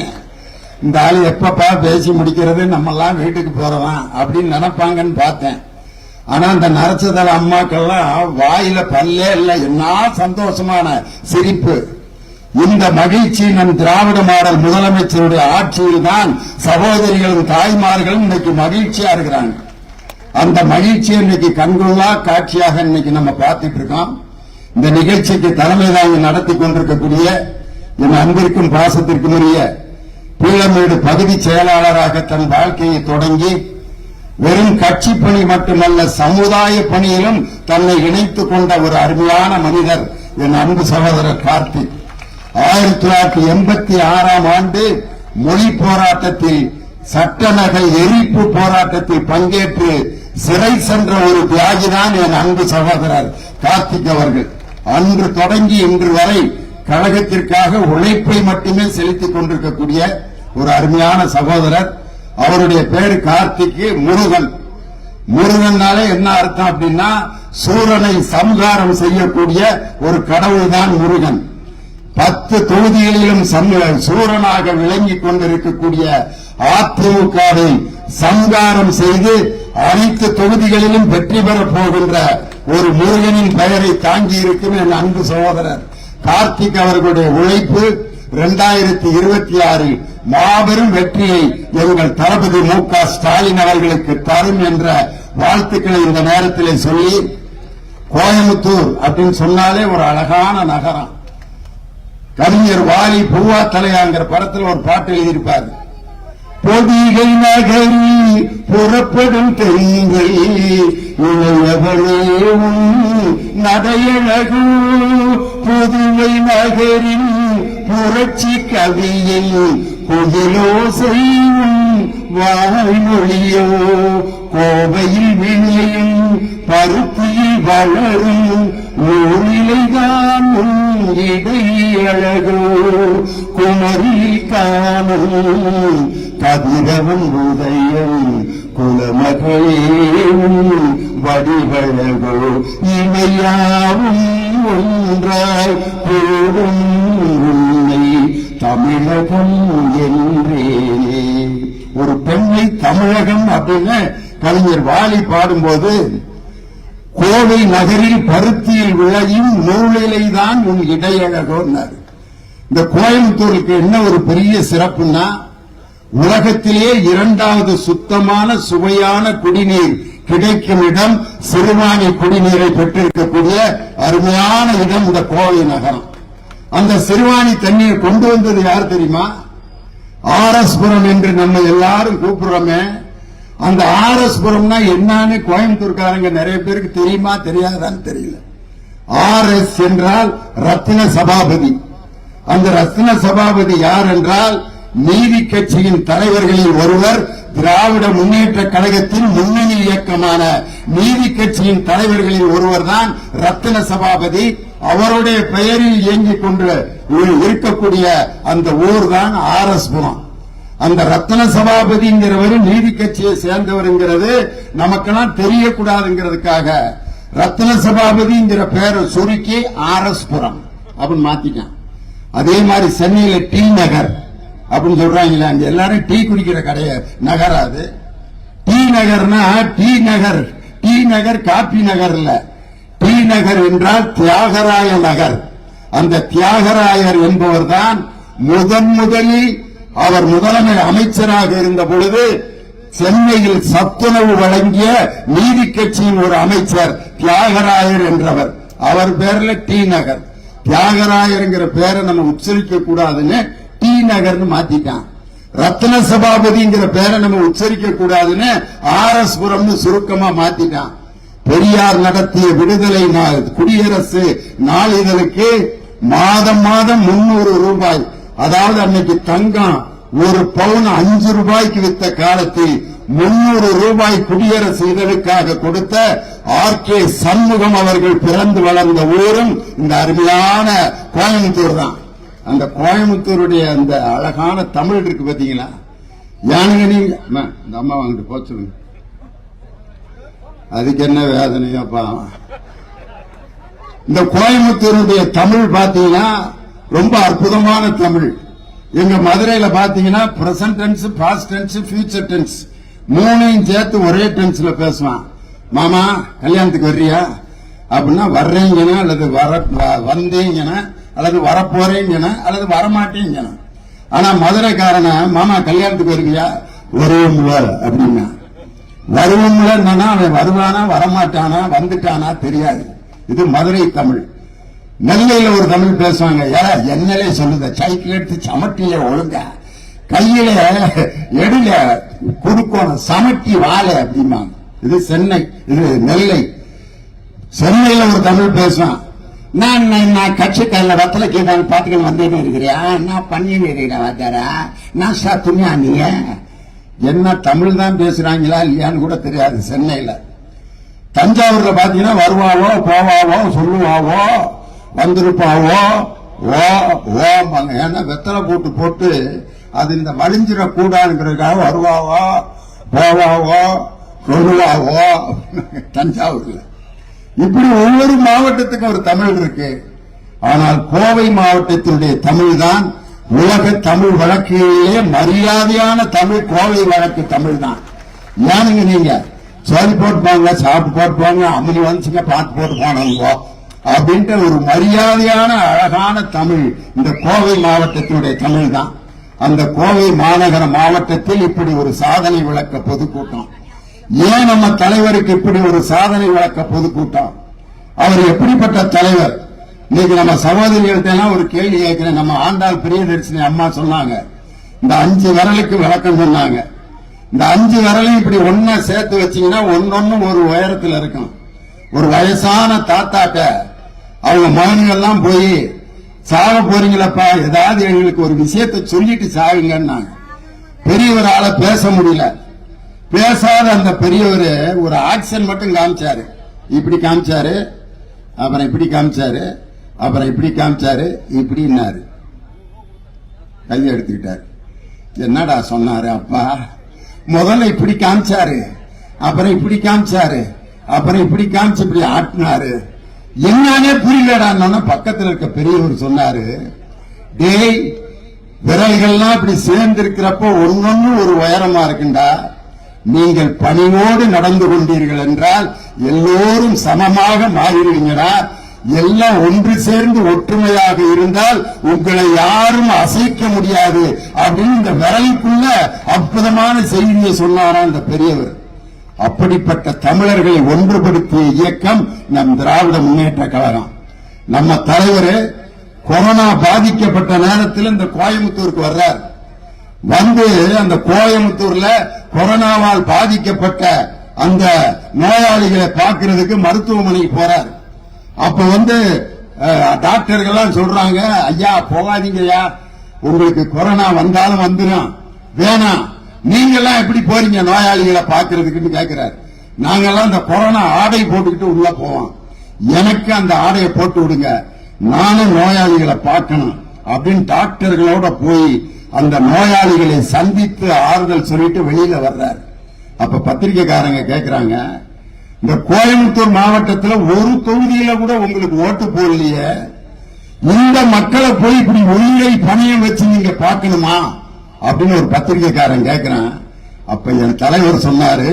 இந்த ஆளு எப்பப்பா பேசி முடிக்கிறது, நம்ம எல்லாம் வீட்டுக்கு போறோம் அப்படின்னு நினைப்பாங்கன்னு பார்த்தேன். ஆனா இந்த நரச்சதள அம்மாக்கெல்லாம் வாயில பல்லே இல்ல, என்ன சந்தோஷமான சிரிப்பு. இந்த மகிழ்ச்சி நம் திராவிட மாடல் முதலமைச்சருடைய ஆட்சியில் தான் சகோதரிகளும் தாய்மார்களும் இன்னைக்கு மகிழ்ச்சியா இருக்கிறாங்க. அந்த மகிழ்ச்சி இன்னைக்கு கண்கொள்ளா காட்சியாக இன்னைக்கு நம்ம பார்த்துட்டு இருக்கோம். இந்த நிகழ்ச்சிக்கு தலைமை தாங்கி நடத்தி கொண்டிருக்கக்கூடிய என் அன்பிற்கும் பாசத்திற்கும் உரிய பீளமேடு பகுதி செயலாளராக தன் வாழ்க்கையை தொடங்கி வெறும் கட்சி பணி மட்டுமல்ல சமுதாய பணியிலும் தன்னை இணைத்துக் கொண்ட ஒரு அருமையான மனிதர் என் அன்பு சகோதரர் கார்த்திக். 1986ஆம் ஆண்டு மொழி போராட்டத்தில், சட்ட நகை எரிப்பு போராட்டத்தில் பங்கேற்று சிறை சென்ற ஒரு தியாகிதான் என் அன்பு சகோதரர் கார்த்திக் அவர்கள். அன்று தொடங்கி இன்று வரை கழகத்திற்காக உழைப்பை மட்டுமே செலுத்திக் கொண்டிருக்கக்கூடிய ஒரு அருமையான சகோதரர். அவருடைய பேரு கார்த்திக் முருகன். முருகன்னாலே என்ன அர்த்தம் அப்படின்னா, சூரனை சம்ஹாரம் செய்யக்கூடிய ஒரு கடவுள் தான் முருகன். 10 தொகுதிகளிலும் சூரனாக விளங்கிக் கொண்டிருக்கக்கூடிய அதிமுகவை சம்ஹாரம் செய்து அனைத்து தொகுதிகளிலும் வெற்றி பெறப் போகின்ற ஒரு முருகனின் பெயரை தாங்கி இருக்கும் என் அன்பு சகோதரர் கார்த்திக் அவர்களுடைய உழைப்பு 2026 மாபெரும் வெற்றியை எங்கள் தளபதி மு.க. ஸ்டாலின் அவர்களுக்கு தரும் என்ற வாழ்த்துக்களை இந்த நேரத்திலே சொல்லி, கோயம்புத்தூர் அப்படின்னு சொன்னாலே ஒரு அழகான நகரம். கவிஞர் வாலி பூவா தலையாங்கிற படத்தில் ஒரு பாட்டு எழுதியிருப்பார். பொதிகை நகரில் புறப்படும் தெங்கள் இளையவளேவும் நடையழகு, புதுவை நகரின் புரட்சி கவியில் குதிலோசையும் வாய்மொழியோ, கோவையில் விளையும் பருத்தியில் வளரும் நூலிலைதான் இடையழகோ, குமரியில் காணும் கதிரவன் உதயம் குலமகளேவும் வடிவழகோ, இமையாவும் ஒன்றாய் போடும் உன்னை தமிழகம் என்றேனே. ஒரு பெண்ணை தமிழகம் அப்படின்னு கவிஞர் வாலி பாடும்போது, கோவை நகரில் பருத்தியில் விளையும் நூலிலைதான் உன் இடையழகோன்னாரு. இந்த கோயம்புத்தூருக்கு என்ன ஒரு பெரிய சிறப்புன்னா, உலகத்திலே இரண்டாவது சுத்தமான சுவையான குடிநீர் கிடைக்கும் இடம், சிறுவாணி குடிநீரை பெற்றிருக்கக்கூடிய அருமையான இடம் இந்த கோவை நகரம். அந்த சிறுவாணி தண்ணீர் கொண்டு வந்தது யார் தெரியுமா? ஆர்எஸ் புரம் என்று நம்ம எல்லாரும் கூப்பிடுறோமே, அந்த ஆர்எஸ் புரம்னா என்னன்னு கோயம்புத்தூர்காரங்க நிறைய பேருக்கு தெரியுமா தெரியாதான்னு தெரியல. ஆர்எஸ் என்றால் ரத்தின சபாபதி. அந்த ரத்தின சபாபதி யார் என்றால், நீதி கட்சியின் தலைவர்களில் ஒருவர், திராவிட முன்னேற்ற கழகத்தின் முன்னணி இயக்கமான நீதி கட்சியின் தலைவர்களில் ஒருவர் தான் ரத்தின சபாபதி. அவருடைய பெயரில் இயங்கிக் கொண்டு இருக்கக்கூடிய அந்த ஊர் தான் ஆர்எஸ் புரம். அந்த ரத்தின சபாபதிங்கிறவர் நீதி கட்சியை சேர்ந்தவருங்கிறது நமக்கெல்லாம் தெரியக்கூடாதுங்கிறதுக்காக ரத்தின சபாபதிங்கிற பெயரை சுருக்கி ஆர்எஸ் புரம் அப்படின்னு மாத்திட்டான். அதே மாதிரி சென்னையில டி நகர் அப்படின்னு சொல்றாங்களே, அங்க எல்லாரும் டீ குடிக்கிற கடைய நகராது. டி நகர்னா டி நகர் காப்பி நகர் இல்ல. டி நகர் என்றால் தியாகராய நகர். அந்த தியாகராயர் என்பவர் தான் முதலில் அவர் முதலமைச்சர் அமைச்சராக இருந்த பொழுது சென்னையில் சத்துணவு வழங்கிய நீதி கட்சியின் ஒரு அமைச்சர் தியாகராயர் என்றவர். அவர் பேர்ல டி நகர். தியாகராயர்ங்கிற பேரை நம்ம உச்சரிக்க கூடாதுன்னு டி நகர்னு மாத்திட்டான். ரத்ன சபாபதிங்கிற பேரை நம்ம உச்சரிக்க கூடாதுன்னு ஆர்எஸ் புரம்னு சுருக்கமா மாத்திட்டான். பெரியார் நடத்திய விடுதலை குடியரசு நாளிதழுக்கு மாதம் 300 ரூபாய், அதாவது அன்னைக்கு தங்கம் ஒரு பவுன் 5 ரூபாய்க்கு வித்த காலத்தில் 300 ரூபாய் குடியரசு இதழுக்காக கொடுத்த ஆர்.கே. சண்முகம் அவர்கள் பிறந்து வளர்ந்த ஊரும் இந்த அருமையான கோயம்புத்தூர் தான். அந்த கோயம்புத்தூருடைய அந்த அழகான தமிழ் இருக்கு பாத்தீங்களா? யானுங்க நீங்க இந்த அம்மா வாங்கிட்டு போச்சுங்க, அதுக்கு என்ன வேதனையாப்பா. இந்த கோயம்புத்தூருடைய தமிழ் பாத்தீங்கன்னா ரொம்ப அற்புதமான தமிழ். எங்க மதுரையில பாத்தீங்கன்னா present tense, past tense, future tense மூணையும் சேர்த்து ஒரே டென்ஸ்ல பேசுவான். மாமா கல்யாணத்துக்கு வர்றியா அப்படின்னா வர்றீங்கன்னா, அல்லது வந்தீங்கன்னா, அல்லது வரப்போறீங்கன்னா, அல்லது வரமாட்டீங்கன்னா. ஆனா மதுரைக்காரன மாமா கல்யாணத்துக்கு வருவியா, வருவோம்ல அப்படின்னா. வருவோம்ல என்னன்னா அவன் வருவானா வரமாட்டானா வந்துட்டானா தெரியாது. இது மதுரை தமிழ். நெல்லையில ஒரு தமிழ் பேசுவாங்க, என்னலே சொல்லுத சைக்கிள் எடுத்து சமட்டில ஒழுங்க, கையில எடுல குடுக்கணும், சமட்டி வாழை அப்படிம்பாங்க. இது சென்னை, இது நெல்லை. சென்னையில ஒரு தமிழ் பேசுவான், நான் கட்சிக்காரில் வத்தல கேட்டான்னு பாத்துக்க வந்துட்டு இருக்கிறியா, நான் பண்ணின்னு இருக்கிறேன் வாத்தாரா, நான் துணியா நீங்க என்ன தமிழ் தான் பேசுறாங்களா இல்லையான்னு கூட தெரியாது சென்னையில. தஞ்சாவூர்ல பாத்தீங்கன்னா வருவாவோ போவாவோ சொல்லுவாவோ வந்திருப்பாவோ ஓம்பாங்க. ஏன்னா வெத்தலை போட்டு அது இந்த மலிஞ்சிட கூடாதுங்கிறதுக்காக வருவாவோ போவாவோ சொல்லுவாவோ. தஞ்சாவூர்ல இப்படி ஒவ்வொரு மாவட்டத்துக்கும் ஒரு தமிழ் இருக்கு. ஆனால் கோவை மாவட்டத்தினுடைய தமிழ் தான் உலக தமிழ் வழக்கிலேயே மரியாதையான தமிழ். கோவை வழக்கு தமிழ் தான். ஏனுங்க நீங்க சோதி போட்டு போங்க, சாப்பிட்டு போட்டு போங்க, அம்மனி வந்துச்சுங்க பார்த்து போட்டு போனவங்க அப்படின்ட்டு ஒரு மரியாதையான அழகான தமிழ் இந்த கோவை மாவட்டத்தினுடைய தமிழ் தான். அந்த கோவை மாநகர மாவட்டத்தில் இப்படி ஒரு சாதனை விளக்க பொதுக்கூட்டம். ஏன் நம்ம தலைவருக்கு இப்படி ஒரு சாதனை விளக்க பொதுக்கூட்டம்? அவர் எப்படிப்பட்ட தலைவர்? இன்னைக்கு நம்ம சகோதரிகள்ட்ட ஒரு கேள்வி கேட்கிறேன். நம்ம ஆண்டாள் பிரியதர்சினி அம்மா சொன்னாங்க, இந்த 5 விரலுக்கு விளக்கம் சொன்னாங்க. இந்த 5 விரலையும் இப்படி ஒன்னா சேர்த்து வச்சீங்கன்னா ஒன்னொன்னு ஒரு உயரத்தில் இருக்கும். ஒரு வயசான தாத்தாட்ட அவங்க மகன்கள்லாம் போய் சாக போறீங்களப்பா, ஏதாவது எங்களுக்கு ஒரு விஷயத்தை சொல்லிட்டு சாகுங்கன்னாங்க. பெரியவரால பேச முடியல. பேசாத அந்த பெரியவர் ஒரு ஆக்ஷன் மட்டும் காமிச்சாரு. இப்படி காமிச்சாரு, அப்புறம் இப்படி காமிச்சாரு, அப்புறம் இப்படி காமிச்சாரு, இப்படின்னாரு. கையை எடுத்துக்கிட்டாரு. என்னடா சொன்னாரு அப்பா? முதல்ல இப்படி காமிச்சாரு, அப்புறம் இப்படி காமிச்சாரு, அப்புறம் இப்படி காமிச்சு இப்படி ஆட்டினாரு. என்னன்னே புரியலடான்னு பக்கத்தில் இருக்க பெரியவர் சொன்னாரு, டேய் விரல்கள்லாம் இப்படி சேர்ந்து இருக்கிறப்போ ஒன்னொன்னு ஒரு உயரமா இருக்குண்டா. நீங்கள் பணிவோடு நடந்து கொண்டீர்கள் என்றால் எல்லோரும் சமமாக மாறிடுவீங்கடா. எல்லாம் ஒன்று சேர்ந்து ஒற்றுமையாக இருந்தால் உங்களை யாரும் அசைக்க முடியாது அப்படின்னு இந்த விரலுக்குள்ள அற்புதமான செய்தியை சொன்னாரா அந்த பெரியவர். அப்படிப்பட்ட தமிழர்களை ஒன்றுபடுத்திய இயக்கம் நம் திராவிட முன்னேற்ற கழகம். நம்ம தலைவர் கொரோனா பாதிக்கப்பட்ட நேரத்தில் இந்த கோயம்புத்தூருக்கு வர்றார். வந்து அந்த கோயம்புத்தூர்ல கொரோனாவால் பாதிக்கப்பட்ட அந்த நோயாளிகளை பார்க்கிறதுக்கு மருத்துவமனைக்கு போறார். அப்ப டாக்டர்கள்லாம் சொல்றாங்க, ஐயா போகாதீங்கய்யா, உங்களுக்கு கொரோனா வந்தாலும் வந்துடும், வேணாம், நீங்கெல்லாம் எப்படி போறீங்க நோயாளிகளை பார்க்கறதுக்குன்னு கேட்கிறார். நாங்கெல்லாம் அந்த கொரோனா ஆடை போட்டுக்கிட்டு உள்ள போவோம், எனக்கு அந்த ஆடையை போட்டு விடுங்க, நானும் நோயாளிகளை பார்க்கணும் அப்படின்னு டாக்டர்களோட போய் அந்த நோயாளிகளை சந்தித்து ஆறுதல் சொல்லிட்டு வெளியில வர்றார். அப்ப பத்திரிகைக்காரங்க கேட்கிறாங்க, இந்த கோயம்புத்தூர் மாவட்டத்தில் ஒரு தொகுதியில கூட உங்களுக்கு ஓட்டு போடலையே, இந்த மக்களை போய் இப்படி உயிரை பணியம் வச்சு நீங்க பார்க்கணுமா அப்படின்னு ஒரு பத்திரிகைக்காரன் கேட்கிறான். அப்ப என் தலைவர் சொன்னாரு,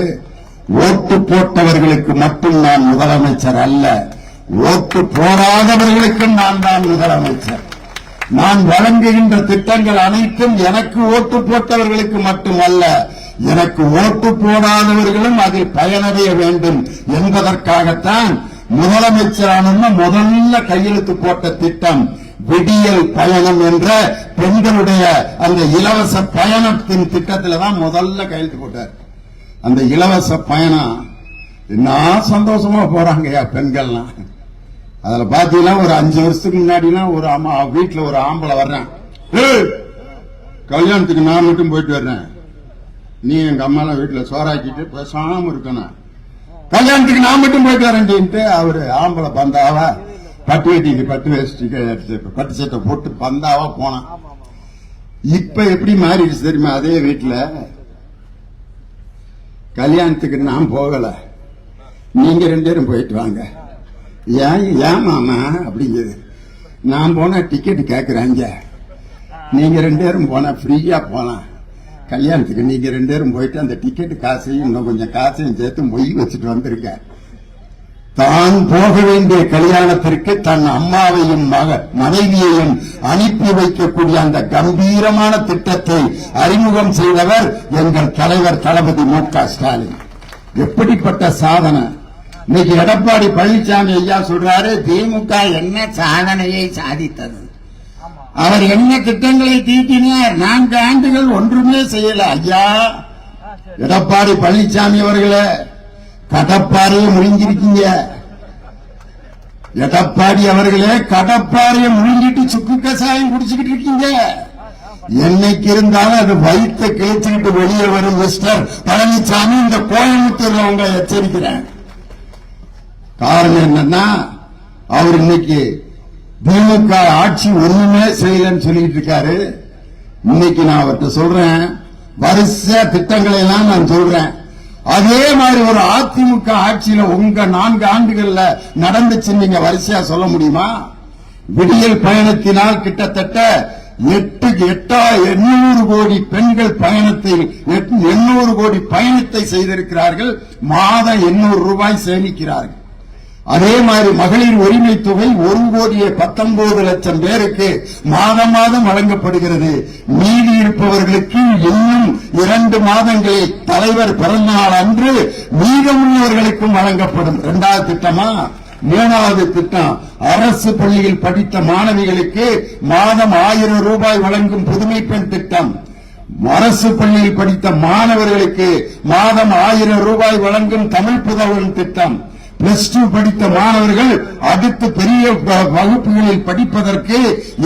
ஓட்டு போட்டவர்களுக்கு மட்டும் நான் முதலமைச்சர் அல்ல, ஓட்டு போடாதவர்களுக்கும் நான் தான் முதலமைச்சர். நான் வழங்குகின்ற திட்டங்கள் அனைத்தும் எனக்கு ஓட்டு போட்டவர்களுக்கு மட்டுமல்ல, எனக்கு ஓட்டு போடாதவர்களும் அதில் பயனடைய வேண்டும் என்பதற்காகத்தான் முதலமைச்சரான முதல்ல கையெழுத்து போட்ட திட்டம் விடியல் பயணம் என்ற பெண்களுடைய அந்த இலவச பயணத்தின் திட்டத்தில் தான் முதல்ல கையெழுத்து போட்டார். அந்த இலவச பயணம் என்ன சந்தோஷமா போறாங்கய்யா பெண்கள்லாம். அதுல பாத்தீங்கன்னா ஒரு 5 வருஷத்துக்கு முன்னாடிலாம் ஒரு அம்மா வீட்டுல ஒரு ஆம்பளை வர்றேன், கல்யாணத்துக்கு நான் மட்டும் போயிட்டு வர்றேன், நீ எங்க அம்மாலாம் வீட்டுல சோறாக்கிட்டு பேசாம இருக்கணும், கல்யாணத்துக்கு நான் மட்டும் போயிட்டு வரேன்ட்டு அவரு ஆம்பளை பந்தாவா பட்டு வெட்டிக்கு பட்டு வேஷ்டிக்கு பட்டு சட்டை போட்டு பந்தாவா போனான். இப்ப எப்படி மாறிடுச்சு தெரியுமா? அதே வீட்டுல கல்யாணத்துக்கு நான் போகல, நீங்க 2 பேரும் போயிட்டு வாங்க. ஏன் மாமா அப்படிங்கிறது, நான் போனா டிக்கெட் கேட்கிறாங்க, நீங்க 2 பேரும் போனா ஃப்ரீயா போலாம், கல்யாணத்துக்கு நீங்க 2 பேரும் போயிட்டு அந்த டிக்கெட் காசையும் இன்னும் கொஞ்சம் காசையும் சேர்த்து மொய் வச்சுட்டு வந்திருக்க. தான் போக வேண்டிய கல்யாணத்திற்கு தன் அம்மாவையும் மனைவியையும் அனுப்பி வைக்கக்கூடிய அந்த கம்பீரமான திட்டத்தை அறிமுகம் செய்தவர் எங்கள் தலைவர் தளபதி மு.க. ஸ்டாலின். எப்படிப்பட்ட சாதனை! இன்னைக்கு எடப்பாடி பழனிசாமி ஐயா சொல்றாரு, திமுக என்ன சாதனையை சாதித்தது, அவர் என்ன திட்டங்களை தீட்டினார், 4 ஆண்டுகள் ஒன்றுமே செய்யல. ஐயா எடப்பாடி பழனிசாமி அவர்களே, கடப்பாறையை முழுங்கிருக்கீங்க. எடப்பாடி அவர்களே, கடப்பாறையை முழுங்கிட்டு சுக்கு கசாயம் குடிச்சுக்கிட்டு இருக்கீங்க. என்னைக்கு இருந்தாலும் அது வயிற்றை கிழிச்சுக்கிட்டு வெளியே வரும் மிஸ்டர் பழனிசாமி, இந்த கோயம்புத்தூர்ல உங்களை எச்சரிக்கிறேன். காரணம் என்னன்னா, அவர் இன்னைக்கு திமுக ஆட்சி ஒண்ணுமே செய்யலன்னு சொல்லிட்டு இருக்காரு. இன்னைக்கு நான் அவர்கிட்ட சொல்றேன், வரிசை திட்டங்களை எல்லாம் நான் சொல்றேன், அதே மாதிரி ஒரு அதிமுக ஆட்சியில உங்க 4 ஆண்டுகள்ல நடந்துச்சு நீங்க வரிசையா சொல்ல முடியுமா? விடியல் பயணத்தினால் கிட்டத்தட்ட 800 கோடி பெண்கள் பயணத்தை 800 கோடி பயணத்தை செய்திருக்கிறார்கள், மாதம் 800 ரூபாய் சேமிக்கிறார்கள். அதே மாதிரி மகளிர் உரிமை தொகை 1,19,00,000 பேருக்கு மாதம் மாதம் வழங்கப்படுகிறது. மீதி இருப்பவர்களுக்கு இன்னும் 2 மாதங்களில் தலைவர் பிறந்தநாள் அன்று மீதமுள்ளவர்களுக்கும் வழங்கப்படும். 2வது திட்டமா? 3வது திட்டம், அரசு பள்ளியில் படித்த மாணவிகளுக்கு மாதம் 1000 ரூபாய் வழங்கும் புதுமை பெண் திட்டம். அரசு பள்ளியில் படித்த மாணவர்களுக்கு மாதம் 1000 ரூபாய் வழங்கும் தமிழ் புதல்வன் திட்டம். +2 படித்த மாணவர்கள் அடுத்து பெரிய வகுப்புகளில் படிப்பதற்கு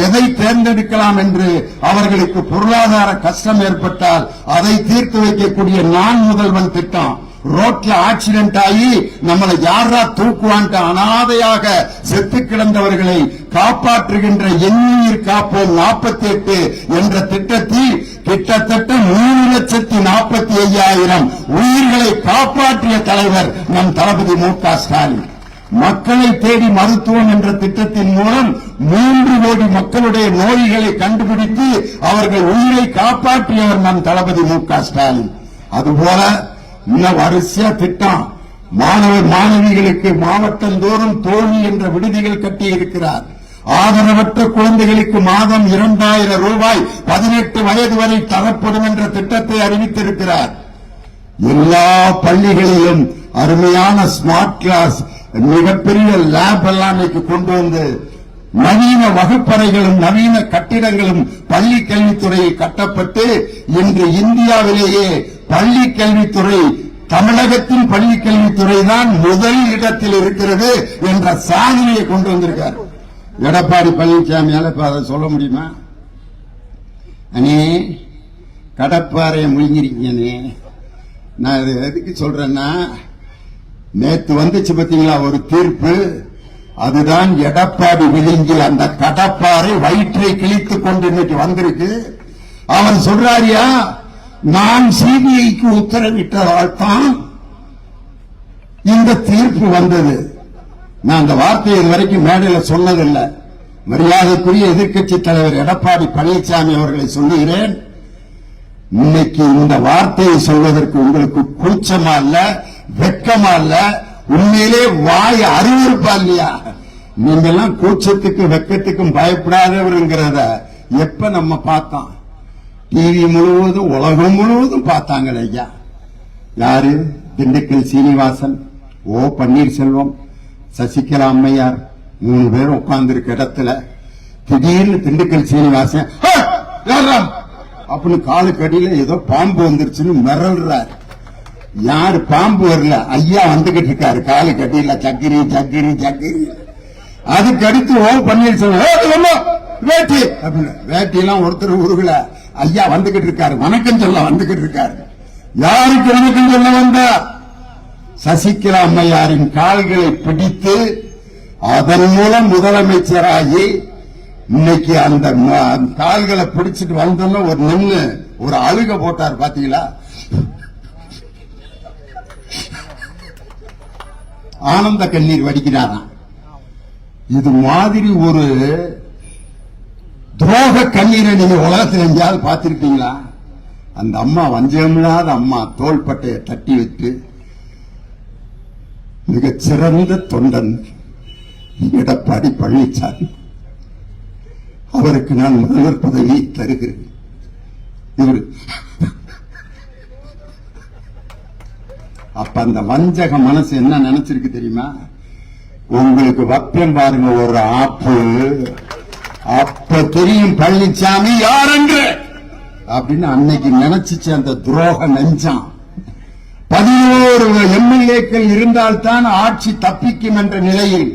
எதை தேர்ந்தெடுக்கலாம் என்று அவர்களுக்கு பொருளாதார கஷ்டம் ஏற்பட்டால் அதை தீர்த்து வைக்கக்கூடிய நான் முதல்வன் திட்டம். ரோட்ல ஆக்சிடென்ட் ஆகி நம்மளை யாரா தூக்குவான்ட்டு அனாதையாக செத்து கிடந்தவர்களை காப்பாற்றுகின்ற எண்ணுயிர் காப்போம் 48 என்ற திட்டத்தில் கிட்டத்தட்ட 3,45,000 உயிர்களை காப்பாற்றிய தலைவர் நம் தளபதி மு.க. ஸ்டாலின். மக்களை தேடி மருத்துவம் என்ற திட்டத்தின் மூலம் 3 கோடி மக்களுடைய நோய்களை கண்டுபிடித்து அவர்கள் உயிரை காப்பாற்றியவர் நம் தளபதி மு.க. ஸ்டாலின். அதுபோல இன்னும் வரிசையா திட்டம். மாணவிகளுக்கு மாவட்டந்தோறும் தோழி என்ற விடுதிகள் கட்டி இருக்கிறார். ஆதரவற்ற குழந்தைகளுக்கு மாதம் 2000 ரூபாய் 18 வயது வரை தரப்படும் என்ற திட்டத்தை அறிவித்திருக்கிறார். எல்லா பள்ளிகளிலும் அருமையான ஸ்மார்ட் கிளாஸ், மிகப்பெரிய லேப் எல்லாம் இன்னைக்கு கொண்டு வந்து நவீன வகுப்பறைகளும் நவீன கட்டிடங்களும் பள்ளி கல்வித்துறையில் கட்டப்பட்டு இன்று இந்தியாவிலேயே பள்ளி கல்வித்துறை, தமிழகத்தின் பள்ளி கல்வித்துறை தான் முதல் இடத்தில் இருக்கிறது என்ற சாதனையை கொண்டு வந்திருக்கார் எடப்பாடி பழனிசாமியால. இப்ப அதை சொல்ல முடியுமா? அண்ணே கடப்பாறையை முழுங்கிருக்கீங்கண்ணே. நான் இது எதுக்கு சொல்றேன்னா, நேத்து வந்துச்சு பாத்தீங்களா ஒரு தீர்ப்பு, அதுதான் எடப்பாடி விழுங்கி அந்த கடப்பாறை வயிற்றை கிழித்துக் கொண்டு இன்னைக்கு வந்திருக்கு. அவன் சொல்றாரியா, நான் சிபிஐக்கு உத்தரவிட்டதால் தான் இந்த தீர்ப்பு வந்தது. நான் அந்த வார்த்தையை இதுவரைக்கும் மேடையில் சொன்னதில்லை. மரியாதைக்குரிய எதிர்க்கட்சி தலைவர் எடப்பாடி பழனிசாமி அவர்களை சொல்லுகிறேன், இன்னைக்கு இந்த வார்த்தையை சொல்வதற்கு உங்களுக்கு கூச்சமா இல்ல, வெட்கமா இல்ல? உண்மையிலே வாய் அறிவிருப்பா இல்லையா? நீங்க எல்லாம் கூச்சத்துக்கு வெக்கத்துக்கும் பயப்படாதவருங்கிறத எப்ப நம்ம பார்த்தோம்? டிவி முழுவதும் உலகம் முழுவதும் பார்த்தாங்களே ஐயா. யாரு? திண்டுக்கல் சீனிவாசன், ஓ பன்னீர்செல்வம், சசிகலா அம்மையார் 3 பேர் உட்கார்ந்து இருக்க இடத்துல திடீர்னு திண்டுக்கல் சீனிவாசன் அப்படின்னு காலுக்கு அடியில ஏதோ பாம்பு வந்துருச்சுன்னு மிரள்றாரு. யாரு? பாம்பு வரல, ஐயா வந்துகிட்டு இருக்காரு காலுக்கு அடியில, சக்கிரி சக்கிரி சக்கிரி. அதுக்கு அடுத்து ஓ பன்னீர்செல்வம் வேட்டி அப்படின்னு, வேட்டி எல்லாம் ஒருத்தர் உருகல, ஐயா வந்துகிட்டு இருக்காரு, வணக்கம் சொல்ல வந்துகிட்டு இருக்காரு. யாருக்கு வணக்கம் சொல்ல வந்தார்? சசிகலா அம்மையாரின் கால்களை பிடித்து அதன் மூலம் முதலமைச்சராகி இன்னைக்கு அந்த கால்களை பிடிச்சிட்டு வந்தோன்னு ஒரு நின்று ஒரு அழுக போட்டார் பாத்தீங்களா? ஆனந்த கண்ணீர் வடிக்கிறாராம். இது மாதிரி ஒரு துரோக கண்ணீரை நீங்க உலகத்தில் எங்கேயாவது பார்த்திருக்கீங்களா? அந்த அம்மா வஞ்சமில்லாத அம்மா தோள்பட்டையை தட்டி வைத்து மிகச் சிறந்த தொண்டன் எடப்பாடி பழனிசாமி அவருக்கு நான் முதல்வர் பதவி தருகிறேன். இவர் அப்ப அந்த வஞ்சக மனசு என்ன நினைச்சிருக்கு தெரியுமா? உங்களுக்கு வப்பம் பாருங்க ஒரு ஆப்பு, அப்ப தெரியும் பழனிசாமி யார் என்று அப்படின்னு அன்னைக்கு நினைச்சிச்சு. அந்த துரோக நெஞ்சம் 11 எம்எல்ஏக்கள் இருந்தால்தான் ஆட்சி தப்பிக்கும் என்ற நிலையில்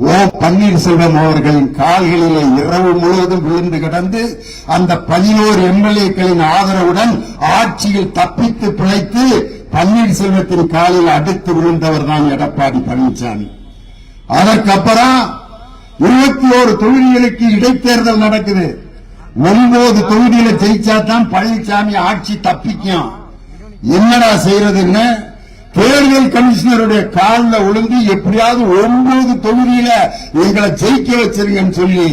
ஓ பன்னீர்செல்வம் அவர்களின் கால்களிலே இரவு முழுவதும் விழுந்து கிடந்து அந்த 11 எம்எல்ஏக்களின் ஆதரவுடன் ஆட்சியில் தப்பித்து பிழைத்து பன்னீர்செல்வத்தின் காலில் அடுத்து விழுந்தவர் தான் எடப்பாடி பழனிசாமி. அதற்கப்புறம் 21 தொகுதிகளுக்கு இடைத்தேர்தல் நடக்குது. 9 தொகுதியில ஜெயிச்சாதான் பழனிசாமி ஆட்சி தப்பிக்கும். என்னடா செய்யறதுன்னு தேர்தல் கமிஷனருடைய காலில் விழுந்து எப்படியாவது 9 தொகுதியில எங்களை ஜெயிக்க வச்சிருங்கன்னு சொல்லி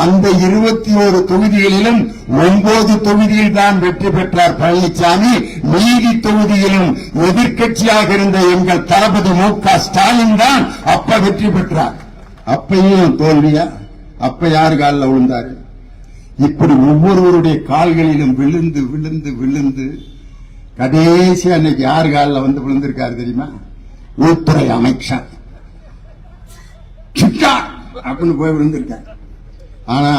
அந்த 21 தொகுதிகளிலும் 9 தொகுதியில் தான் வெற்றி பெற்றார் பழனிசாமி. மீதி தொகுதியிலும் எதிர்க்கட்சியாக இருந்த எங்கள் தளபதி மு.க. ஸ்டாலின் தான் அப்ப வெற்றி பெற்றார். அப்பையும் தோல்வியா? அப்ப யாரு காலில் விழுந்தாரு? இப்படி ஒவ்வொருவருடைய கால்களிலும் விழுந்து விழுந்து விழுந்து கடைசி அன்னைக்கு யார் காலில் வந்து விழுந்திருக்காரு தெரியுமா? உள்துறை அமைச்சர் அப்படின்னு போய் விழுந்திருக்காரு. ஆனா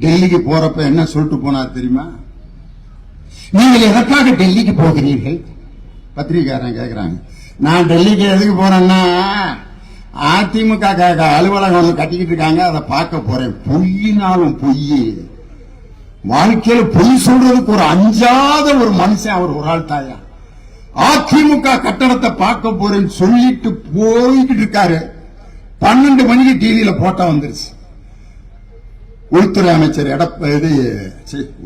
டெல்லிக்கு போறப்ப என்ன சொல்லிட்டு போனார் தெரியுமா? நீங்கள் எதற்காக டெல்லிக்கு போகிறீர்கள்? பத்திரிகையாரன் கேட்கிறாங்க. நான் டெல்லிக்கு எதுக்கு போறேன்னா அதிமுக அலுவலகம் வந்து கட்டிக்கிட்டு இருக்காங்க, அதை பார்க்க போறேன். பொய்யினாலும் பொய், வாழ்க்கையில பொய் சொல்றதுக்கு ஒரு அஞ்சாத ஒரு மனுஷன் அவர் ஒரு ஆள் தாயா. அதிமுக கட்டடத்தை பார்க்க போறேன்னு சொல்லிட்டு போய்கிட்டு இருக்காரு. 12 மணிக்கு டிவியில போட்டோ வந்துருச்சு. உள்துறை அமைச்சர்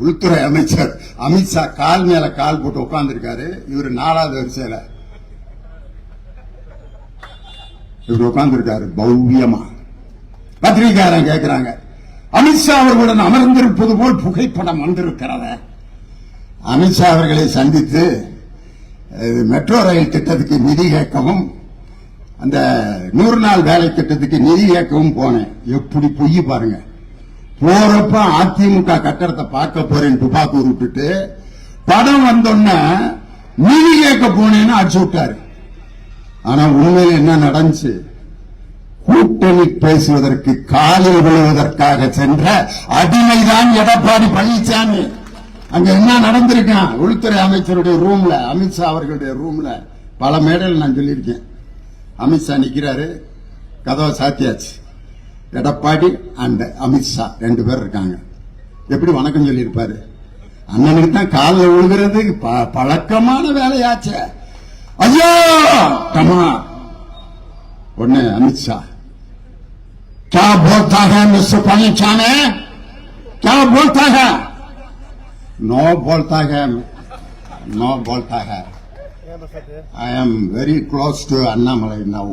உள்துறை அமைச்சர் அமித்ஷா கால் மேல கால் போட்டு உட்கார்ந்து இருக்காரு. இவர் 4வது வரிசையில இவர் உட்கார்ந்துருக்காரு பவ்யமா. பத்திரிகையாளர் கேட்கிறாங்க, அமித்ஷா அவர்களுடன் அமர்ந்திருப்பது போல் புகைப்படம் வந்திருக்கிறத. அமித்ஷா அவர்களை சந்தித்து மெட்ரோ ரயில் திட்டத்துக்கு நிதி கேட்கவும் அந்த 100 நாள் வேலை திட்டத்துக்கு நிதி கேட்கவும் போனேன். எப்படி பொய் பாருங்க. போறப்ப அதிமுக கட்டடத்தை பார்க்க போறேன் துப்பாக்கூர் விட்டுட்டு, படம் வந்தோன்ன நிதி கேட்க போனேன்னு அடிச்சு விட்டாரு. ஆனா உண்மையில என்ன நடந்துச்சு? கூட்டணி பேசுவதற்கு காலில் விழுவதற்காக சென்ற அடிமைதான் எடப்பாடி பழனிசாமி. அங்க என்ன நடந்திருக்கான்? உள்துறை அமைச்சருடைய ரூம்ல, அமித்ஷா அவர்களுடைய ரூம்ல பல மேடையில் நான் சொல்லியிருக்கேன். அமித்ஷா நிக்கிறாரு, கதவை சாத்தியாச்சு. எடப்பாடி அண்ட் அமித்ஷா 2 பேர் இருக்காங்க. எப்படி வணக்கம் சொல்லியிருப்பாரு? அண்ணனுக்கு தான் காலில் விழுகிறது பழக்கமான வேலையாச்ச. ஐயோ கமா ஒன்னு அமித்ஷா, क्या बोलता है मिस्टर पழனிசாமி, क्या बोलता है? नो बोलता है, नो बोलता है. I am very close to Annamalai now.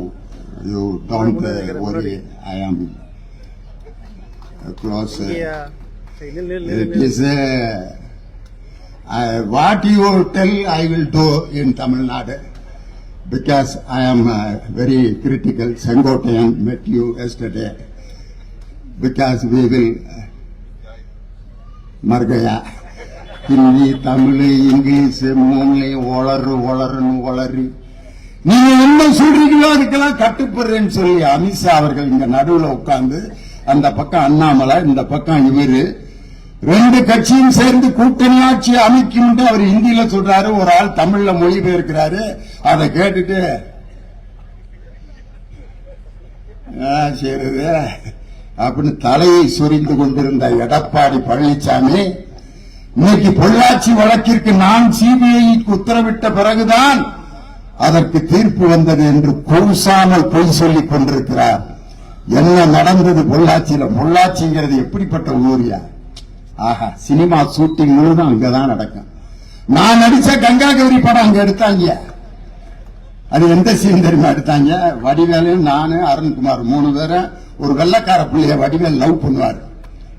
You don't worry. I am close. It is what you tell I will do in Tamil Nadu. Because I am very critical. Sengottayan met you yesterday. Because we will மர்கயா Hindi Tamil English மூணுலையும் வளரு. நீங்க என்ன சொல்றீங்களோ அதுக்கெல்லாம் கட்டுப்படுறேன்னு சொல்லி அமித்ஷா அவர்கள் இங்க நடுவுல உட்கார்ந்து, அந்த பக்கம் அண்ணாமலை, இந்த பக்கம் இவரு, 2 கட்சியும் சேர்ந்து கூட்டணி ஆட்சி அமைக்கும் அவர் ஹிந்தியில சொல்றாரு. ஒரு ஆள் தமிழ்ல மொழிபெயர்க்கிறாரு. அதை கேட்டுட்டு சரி அப்படின்னு தலையை சொரிந்து கொண்டிருந்த எடப்பாடி பழனிசாமி, இன்னைக்கு பொள்ளாச்சி வழக்கிற்கு நான் சிபிஐக்கு உத்தரவிட்ட பிறகுதான் அதற்கு தீர்ப்பு வந்தது என்று கூசாமல் பொய் சொல்லிக் கொண்டிருக்கிறார். என்ன நடந்தது பொள்ளாச்சியில? பொள்ளாச்சிங்கிறது எப்படிப்பட்ட ஊரியா? ஆஹா, சினிமா ஷூட்டிங் முழுதும் அங்கதான் நடக்கும். நான் நடிச்ச கங்கா கௌரி படம் அங்க எடுத்தாங்க. அது எந்த சீன் தெரியுமா எடுத்தாங்க? வடிவேலையும் நானு அருண்குமார் 3 பேரும் ஒரு வெள்ளக்கார பிள்ளைய வடிவேல் லவ் பண்ணுவார்.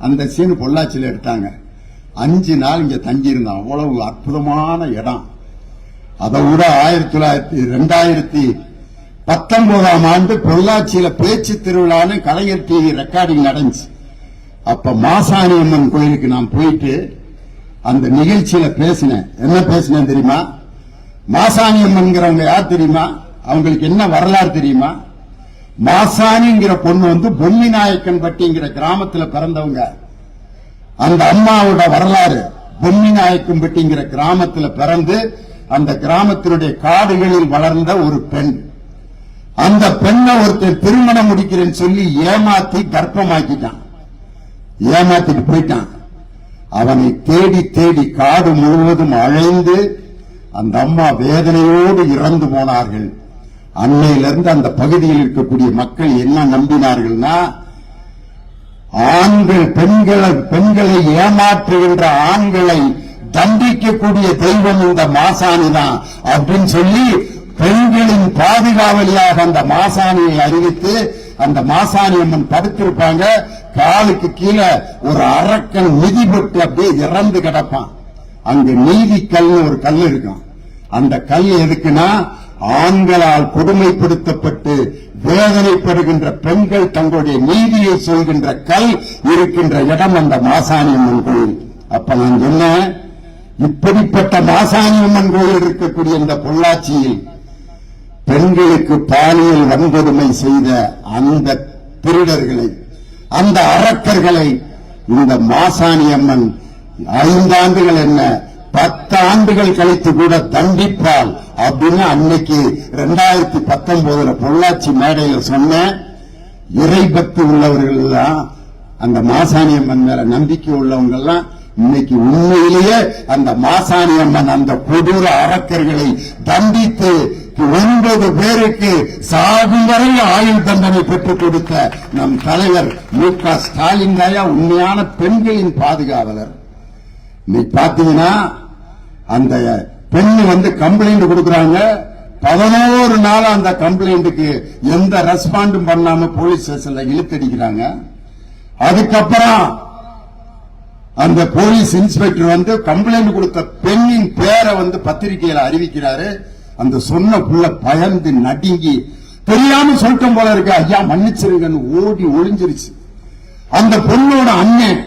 அந்த சீன் பொள்ளாச்சியில எடுத்தாங்க. 5 நாள் இங்க தங்கி இருந்தோம். அவ்வளவு அற்புதமான இடம். அதை விட 2019ஆம் ஆண்டு பொள்ளாச்சியில பேச்சு திருவிழான்னு கலைஞர் டிவி ரெக்கார்டிங் நடந்துச்சு. அப்ப மாசாணி அம்மன் கோயிலுக்கு நான் போயிட்டு அந்த நிகழ்ச்சியில பேசினேன். என்ன பேசினேன் தெரியுமா? மாசாணி அம்மன்ங்கிறவங்க யார் தெரியுமா? அவங்களுக்கு என்ன வரலாறு தெரியுமா? மாசாணிங்கிற பொண்ணு வந்து பொம்மி நாயக்கன் பட்டிங்கிற கிராமத்துல பிறந்தவங்க. அந்த அம்மாவோட வரலாறு, பொம்மி நாயக்கன் பட்டிங்கிற கிராமத்துல பிறந்து அந்த கிராமத்தினுடைய காடுகளில் வளர்ந்த ஒரு பெண். அந்த பெண்ணை ஒருத்தர் திருமணம் முடிக்கிறேன்னு சொல்லி ஏமாத்தி கர்ப்பமாக்கிட்டான். ஏமாத்திட்டு போயிட்டான். அவனை தேடி தேடி காடு முழுவதும் அழைந்து அந்த அம்மா வேதனையோடு இறந்து போனார்கள். அன்னையிலிருந்து அந்த பகுதியில் இருக்கக்கூடிய மக்கள் என்ன நம்பினார்கள்னா, ஆண்கள் பெண்களை ஏமாற்றுகின்ற ஆண்களை தண்டிக்கக்கூடிய தெய்வம் இந்த மாசாணி தான் அப்படின்னு சொல்லி பெண்களின் பாதுகாவலியாக அந்த மாசாணியை அறிவித்து, அந்த மாசாணி அம்மன் படுத்திருப்பாங்க. காலுக்கு கீழே ஒரு அரக்கன் மிதிபட்டு அப்படியே இறந்து கிடப்பான். அங்க நீதி கல்னு ஒரு கல் இருக்கும். அந்த கல் எதுக்குன்னா, ஆண்களால் கொடுமைப்படுத்தப்பட்டு வேதனைப்படுகின்ற பெண்கள் தங்களுடைய நீதியை சொல்கின்ற கல் இருக்கின்ற இடம் அந்த மாசாணி அம்மன் கோயில். அப்ப நான் சொன்னேன், இப்படிப்பட்ட மாசாணி அம்மன் கோயில் இருக்கக்கூடிய இந்த பொள்ளாச்சியில் பெண்களுக்கு பாலியல் வன்கொடுமை செய்த அந்த திருடர்களை, அந்த அரக்கர்களை இந்த மாசாணி அம்மன் 5 ஆண்டுகள் என்ன 10 ஆண்டுகள் கழித்து கூட தண்டிப்பால் அப்படின்னு அன்னைக்கு 2019 பொள்ளாச்சி மேடையில சொன்ன. இறை பக்தி உள்ளவர்கள் எல்லாம், அந்த மாசாணி அம்மன் மேல நம்பிக்கை உள்ளவங்க எல்லாம் இன்னைக்கு உண்மையிலேயே அந்த மாசாணி அம்மன் அந்த கொடூர அரக்கர்களை தண்டித்து 9 பேருக்கு சாகும் வரை ஆயுள் தண்டனை பெற்றுக் கொடுத்த நம் தலைவர் மு.க. ஸ்டாலின் தாயா உண்மையான பெண்களின் பாதுகாவலர். இன்னைக்கு பாத்தீங்கன்னா அந்த பெண்ணு வந்து கம்ப்ளைண்ட் கொடுக்கறாங்க. 11 நாள் அந்த கம்ப்ளைண்ட்டுக்கு எந்த ரெஸ்பாண்டும் பண்ணாம போலீஸ் ஸ்டேஷன்ல இழுத்தடிக்கிறாங்க. அதுக்கப்புறம் அந்த போலீஸ் இன்ஸ்பெக்டர் வந்து கம்ப்ளைண்ட் கொடுத்த பெண்ணின் பேரை வந்து பத்திரிகையில அறிவிக்கிறாரு. அந்த சொன்ன புள்ள பயந்து நடுங்கி தெரியாம சொல்லிட்டோம் போல இருக்கு, ஐயா மன்னிச்சிருங்கன்னு ஓடி ஒளிஞ்சிருச்சு. அந்த பொண்ணோட அண்ணன்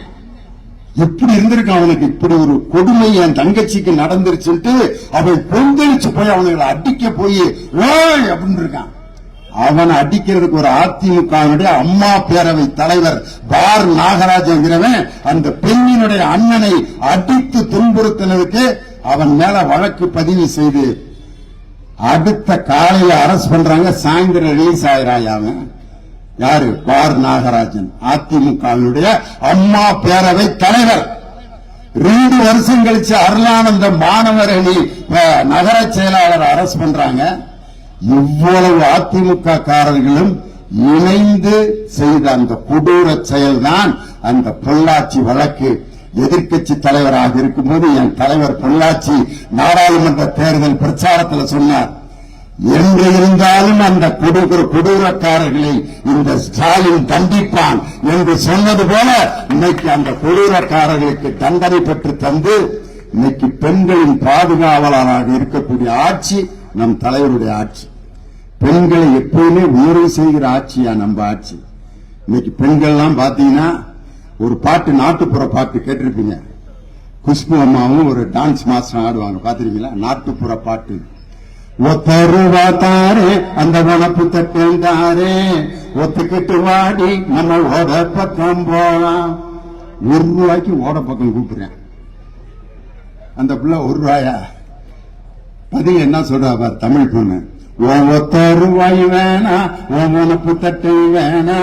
எப்படி இருந்திருக்கான், அவனுக்கு இப்படி ஒரு கொடுமை என் தங்கச்சிக்கு நடந்துருச்சுட்டு அவன் கொந்தளிச்சு போய் அவனுங்களை அடிக்க போய் ஓய் அப்படின்னு இருக்கான். அவனை அடிக்கிறதுக்கு ஒரு அதிமுக அம்மா பேரவை தலைவர் பார் நாகராஜங்கிறவன் அந்த பெண்ணினுடைய அண்ணனை அடித்து துன்புறுத்தினதுக்கு அவன் மேல வழக்கு பதிவு செய்து அடுத்த காலையில அரெஸ்ட் பண்றாங்க. சாயந்தரம் ரிலீஸ் ஆகிறான். அவன் யாரு? பார் நாகராஜன், அதிமுகவினுடைய அம்மா பேரவை தலைவர். 2 வருஷம் கழிச்சு அருளானந்த மாணவர் அணி நகர செயலாளர் அரெஸ்ட் பண்றாங்க. இவ்வளவு அதிமுக காரர்களும் இணைந்து செய்த அந்த கொடூர செயல்தான் அந்த பொள்ளாச்சி வழக்கு. எதிர்க்கட்சி தலைவராக இருக்கும்போது என் தலைவர் பொள்ளாச்சி நாடாளுமன்ற தேர்தல் பிரச்சாரத்தில் சொன்னார், என்று இருந்தாலும் அந்த கொடூரக்காரர்களை இந்த ஸ்டாலின் தண்டிப்பான் என்று சொன்னது போல இன்னைக்கு அந்த கொடூரக்காரர்களுக்கு தண்டனை பெற்று தந்து இன்னைக்கு பெண்களின் பாதுகாவலராக இருக்கக்கூடிய ஆட்சி நம் தலைவருடைய ஆட்சி. பெண்களை எப்பவுமே உயர்வு செய்கிற ஆட்சியா நம்ம ஆட்சி. இன்னைக்கு பெண்கள்லாம் பாத்தீங்கன்னா ஒரு பாட்டு, நாட்டுப்புற பாட்டு கேட்டிருப்பீங்க. குஷ்பு அம்மாவும் ஒரு டான்ஸ் மாஸ்டர் ஆடுவாங்க, பாத்திருக்கீங்களா? நாட்டுப்புற பாட்டு. ஒத்தருவா தாரே அந்த வனப்பு தட்டாரே, ஒத்துக்கிட்டு வாடி நம்ம ஓட பக்கம் போலாம். ₹1 ஓட பக்கம் கூப்பிடுறேன். அந்த பிள்ளை ₹1 பதில் என்ன சொல்றா பார் தமிழ் பொண்ணு. ₹1 வேணா, உனப்பு தட்டு வேணா,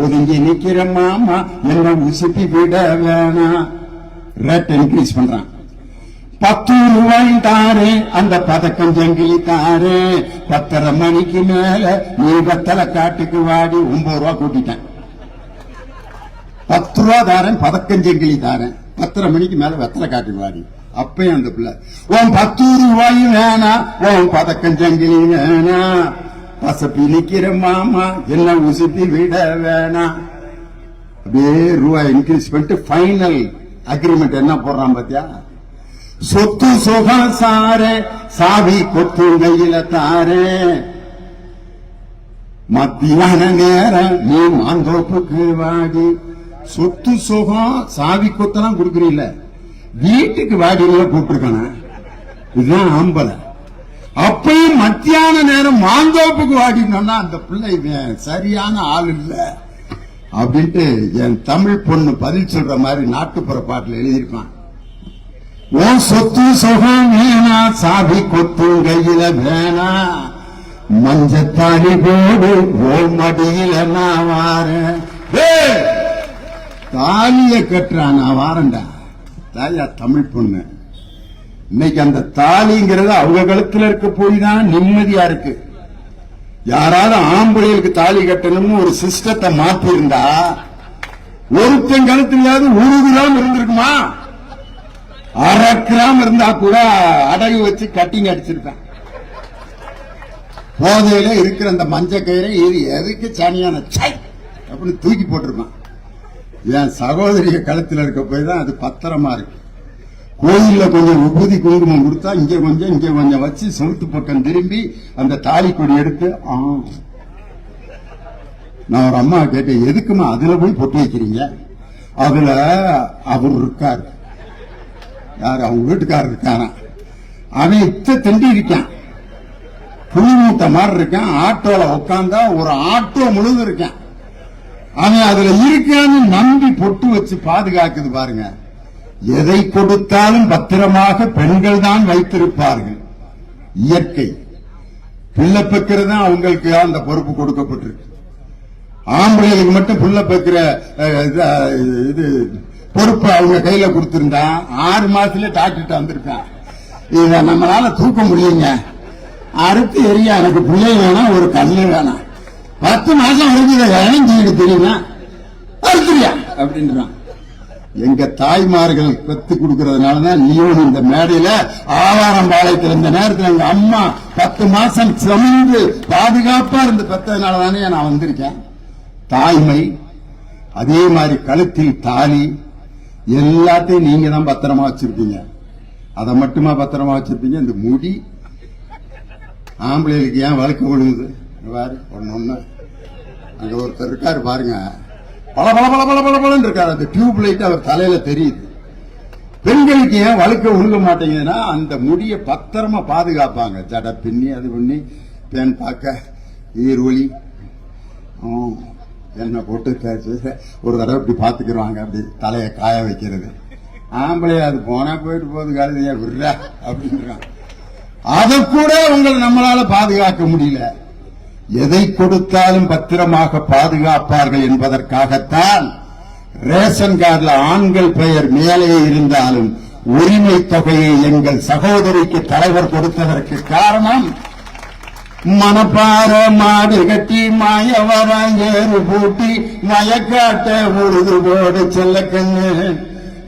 ஒதுங்கி நிக்கிற மாமா என்ன உசுப்பி விட வேணா. ரேட் இன்க்ரீஸ் பண்றான். ₹10 தாரே அந்த பதக்கம் ஜங்கிலி தாரே, 10:30 மணிக்கு மேல நீ வெத்தலை காட்டுக்கு வாடி. ₹9 கூட்டிட்டேன். ₹10 தாரேன், பதக்கம் ஜங்கிலி தாரேன், 10:30 மணிக்கு மேல வெத்தலை காட்டுக்கு வாடி. அப்பயும் அந்த பிள்ளை உன் ₹10 வேணா, உன் பதக்கம் ஜங்கிலி வேணா, பசப்பி நிக்கிற மாமா என்ன உசுப்பி விட வேணா. அப்படியே ரூபாய் இன்க்ரீஸ் பண்ணிட்டு ஃபைனல் அக்ரிமெண்ட் என்ன போடுறான் பாத்தியா? சொத்து சுகம் சாரே, சாவி கொத்து கையில தாரே, மத்தியான நேரம் நீ மாந்தோப்புக்கு வாடி. சொத்து சுகம் சாவி கொத்தெல்லாம் கொடுக்கறீல்ல, வீட்டுக்கு வாடியில கூப்பிட்டுருக்கான, இதுதான் ஆம்பளை. அப்பயும் மத்தியான நேரம் மாந்தோப்புக்கு வாடினோம்னா அந்த பிள்ளை சரியான ஆள் இல்ல அப்படின்ட்டு என் தமிழ் பொண்ணு பதில் சொல்ற மாதிரி நாட்டுப்புற பாட்டுல எழுதியிருப்பான். உன் சொத்து சுகம் வேணா, சாவி கொத்து கையில வேணா, மஞ்சத்தாடி போடு ஓ மடியில நான் வாரேன். தாலிய கட்டுறான், நான் வாரண்டா. தாயா தமிழ் பொண்ணு. இன்னைக்கு அந்த தாலிங்கிறது அவங்க கழுத்துல இருக்க போய் தான் நிம்மதியா இருக்கு. யாராவது ஆம்பளைகளுக்கு தாலி கட்டணும்னு ஒரு சிஸ்டத்தை மாத்தி இருந்தா ஒருத்தன் கழுத்துலயாவது 1 கிராம் இருந்திருக்குமா? 1/2 கிராம் இருந்தா கூட அடகு வச்சு கட்டிங் அடிச்சிருப்பேன். போதையில இருக்கிற அந்த மஞ்ச கயிறை இது எதுக்கு சனியான அப்படின்னு தூக்கி போட்டிருப்பான். என் சகோதரிய கழுத்துல இருக்க போய் தான் அது பத்திரமா இருக்கு. கோயில்ல கொஞ்சம் உபூதி குங்குமம் கொடுத்தா இங்க கொஞ்சம் வச்சு செவுத்து பக்கம் திரும்பி அந்த தாலி கொடி எடுத்து நான் ஒரு அம்மா கேட்டேன், எதுக்குமா அதுல போய் பொட்டு வைக்கிறீங்க? அதுல அவர் இருக்காரு, யாரு அவங்க வீட்டுக்காரர் இருக்கானா, அவன் திண்டி இருக்கான், புளிமூட்டை மாதிரி இருக்கான். ஆட்டோல உட்காந்தா ஒரு ஆட்டோ முழுது இருக்கான். அவன் அதுல இருக்கான்னு நம்பி பொட்டு வச்சு பாதுகாக்குது பாருங்க. எதை கொடுத்தாலும் பத்திரமாக பெண்கள் தான் வைத்திருப்பார்கள். இயற்கை பிள்ளை பெக்கிறது தான் அவங்களுக்கு அந்த பொறுப்பு கொடுக்கப்பட்டிருக்கு. ஆம்பளைகளுக்கு மட்டும் புள்ள பெக்கிற இது பொறுப்பு அவங்க கையில கொடுத்திருந்தா 6 மாசத்துல டாக்டர் வந்திருக்கான். இத நம்மளால தூக்க முடியுங்க, அறுத்து எரியா, எனக்கு பிள்ளை வேணாம், ஒரு கல்லு வேணாம், 10 மாசம் வரைக்கும் இதை இணைஞ்சிட்டு தெரியுமா, அறுத்துறியா அப்படின்றான். எங்க தாய்மார்கள் பெத்து கொடுக்கறதுனாலதான் லியோன் இந்த மேடையில ஆவாரம்பாளையத்தில் இந்த நேரத்தில் எங்க அம்மா 10 மாசம் சுமந்து பாதுகாப்பா இருந்து பெத்ததுனாலதானே நான் வந்திருக்கேன். தாய்மை, அதே மாதிரி கழுத்தில் தாலி, எல்லாத்தையும் நீங்க தான் பத்திரமா வச்சிருப்பீங்க. அதை மட்டுமா பத்திரமா வச்சிருப்பீங்க? இந்த முடி ஆம்பளைகளுக்கு ஏன் வழுக்க விழுகுது பாரு, ஒண்ணு அங்க ஒருத்தர் இருக்காரு பாருங்க, பல பல பல பல பல பலன்னு இருக்காரு. அந்த டியூப் லைட் அவர் தலையில தெரியுது. பெண்களுக்கு ஏன் வழுக்க விழுக மாட்டேங்குதுன்னா அந்த முடிய பத்திரமா பாதுகாப்பாங்க. ஜட பின்னி அது பண்ணி பேன் பார்க்க ஈர்வொலி என்ன போட்டு ஒரு தடவை இப்படி பாத்துக்கிடுவாங்க. அப்படி தலையை காய வைக்கிறது. ஆம்பளை அது போனா போயிட்டு போகுது, கழுதையா விடுறா அப்படின்றான். அதை கூட உங்களை நம்மளால பாதுகாக்க முடியல. எதை கொடுத்தாலும் பத்திரமாக பாதுகாப்பார்கள் என்பதற்காகத்தான் ரேஷன் கார்டுல ஆண்கள் பெயர் மேலே இருந்தாலும் உரிமை தொகையை எங்கள் சகோதரிக்கு தலைவர் கொடுத்ததற்கு காரணம், மனப்பார மாடு கட்டி மாயவரம் ஏறு பூட்டி மயக்காட்ட உழுது போடு செல்லக்கண்ணு,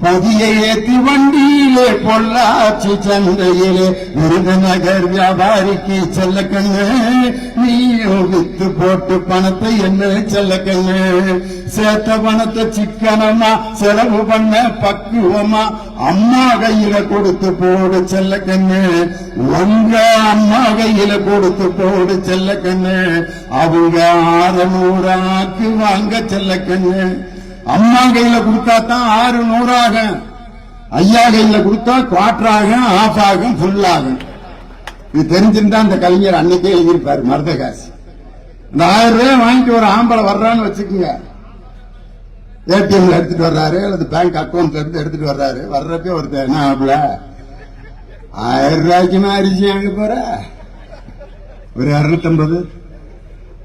புதிய ஏத்தி வண்டியிலே பொள்ளாச்சி சந்தையிலே விருதுநகர் வியாபாரிக்கு செல்லக்கண்ணு, நீயும் வித்து போட்டு பணத்தை என்ன செல்லக்கண்ணு, சேர்த்த பணத்தை சிக்கனமா செலவு பண்ண பக்குவமா அம்மா கையில கொடுத்து போடு செல்லக்கண்ணு, உங்க அம்மா கையில கொடுத்து போடு செல்லக்கண்ணு, அவங்க 600 ஆக்கு வாங்க செல்லக்கண்ணு. அம்மா கையில கொடுத்தாதான் 600 ஆகும், ஐயா கையில கொடுத்தா குவார்டர் ஆகும், ஆஃப் ஆகும், ஃபுல் ஆகும். இது தெரிஞ்சிருந்தா அந்த கலைஞர் அன்னைக்கே எழுதியிருப்பாரு மருதகாசி. இந்த 1000 ரூபாய் வாங்கிட்டு ஒரு ஆம்பளை வர்றான்னு வச்சுக்கோங்க, ஏடிஎம்ல எடுத்துட்டு வர்றாரு அல்லது பேங்க் அக்கௌண்ட்ல இருந்து எடுத்துட்டு வர்றாரு. வர்றப்ப ஒருத்தர் என்ன ஆகல, 1000 ரூபாய்க்குமே அரிசி வாங்க போற, ஒரு 250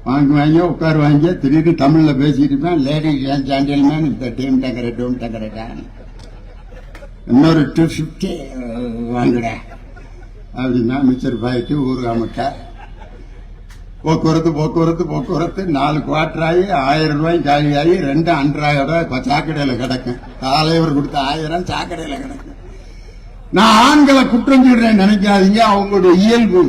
வாங்கி உட்கார் வாங்கி திடீர்னு தமிழ்ல பேசிட்டு இருப்பேன். லேடிஸ் அண்ட் ஜென்டில்மேன் இந்த டீம் டக்கரட்டான் இன்னொரு 250 வாங்குட அப்படின்னா மிச்சர் பாயிட்டு ஊறுகாய் முட்டை. போக்குவரத்து 4 குவார்டர் ஆகி 1000 ரூபாய் காலியாகி 2 அன்றாயோட சாக்கடையில கிடக்கும். தலைவர் கொடுத்த 1000 சாக்கடையில கிடக்கும். நான் ஆண்களை குற்றம் சொல்றேன் நினைக்காதீங்க, அவங்களுடைய இயல்பு.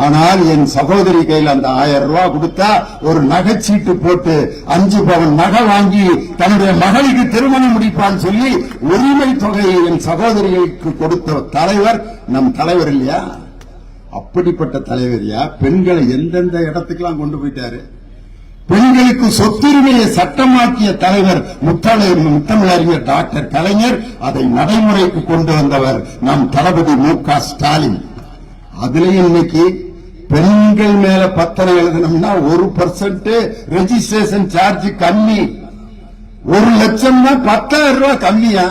ஆனால் என் சகோதரி கையில் அந்த 1000 ரூபாய் கொடுத்தா ஒரு நகைச்சீட்டு போட்டு 5 பவன் நகை வாங்கி தன்னுடைய மகளுக்கு திருமணம் முடிப்பான்னு சொல்லி உரிமை தொகையை என் சகோதரிகளுக்கு கொடுத்த தலைவர் நம் தலைவர் இல்லையா? அப்படிப்பட்ட தலைவரியா? பெண்களை எந்தெந்த இடத்துக்கெல்லாம் கொண்டு போயிட்டாரு. பெண்களுக்கு சொத்துரிமையை சட்டமாக்கிய தலைவர் முத்தமிழறிஞர் டாக்டர் கலைஞர். அதை நடைமுறைக்கு கொண்டு வந்தவர் நம் தளபதி மு.க. ஸ்டாலின். அதுலயும் இன்னைக்கு பெண்கள் மேல பத்திரம் எழுதணும்னா 1% ரெஜிஸ்ட்ரேஷன் சார்ஜ் கம்மி. 1 லட்சம்னா 10,000 ரூபாய் கம்மியா?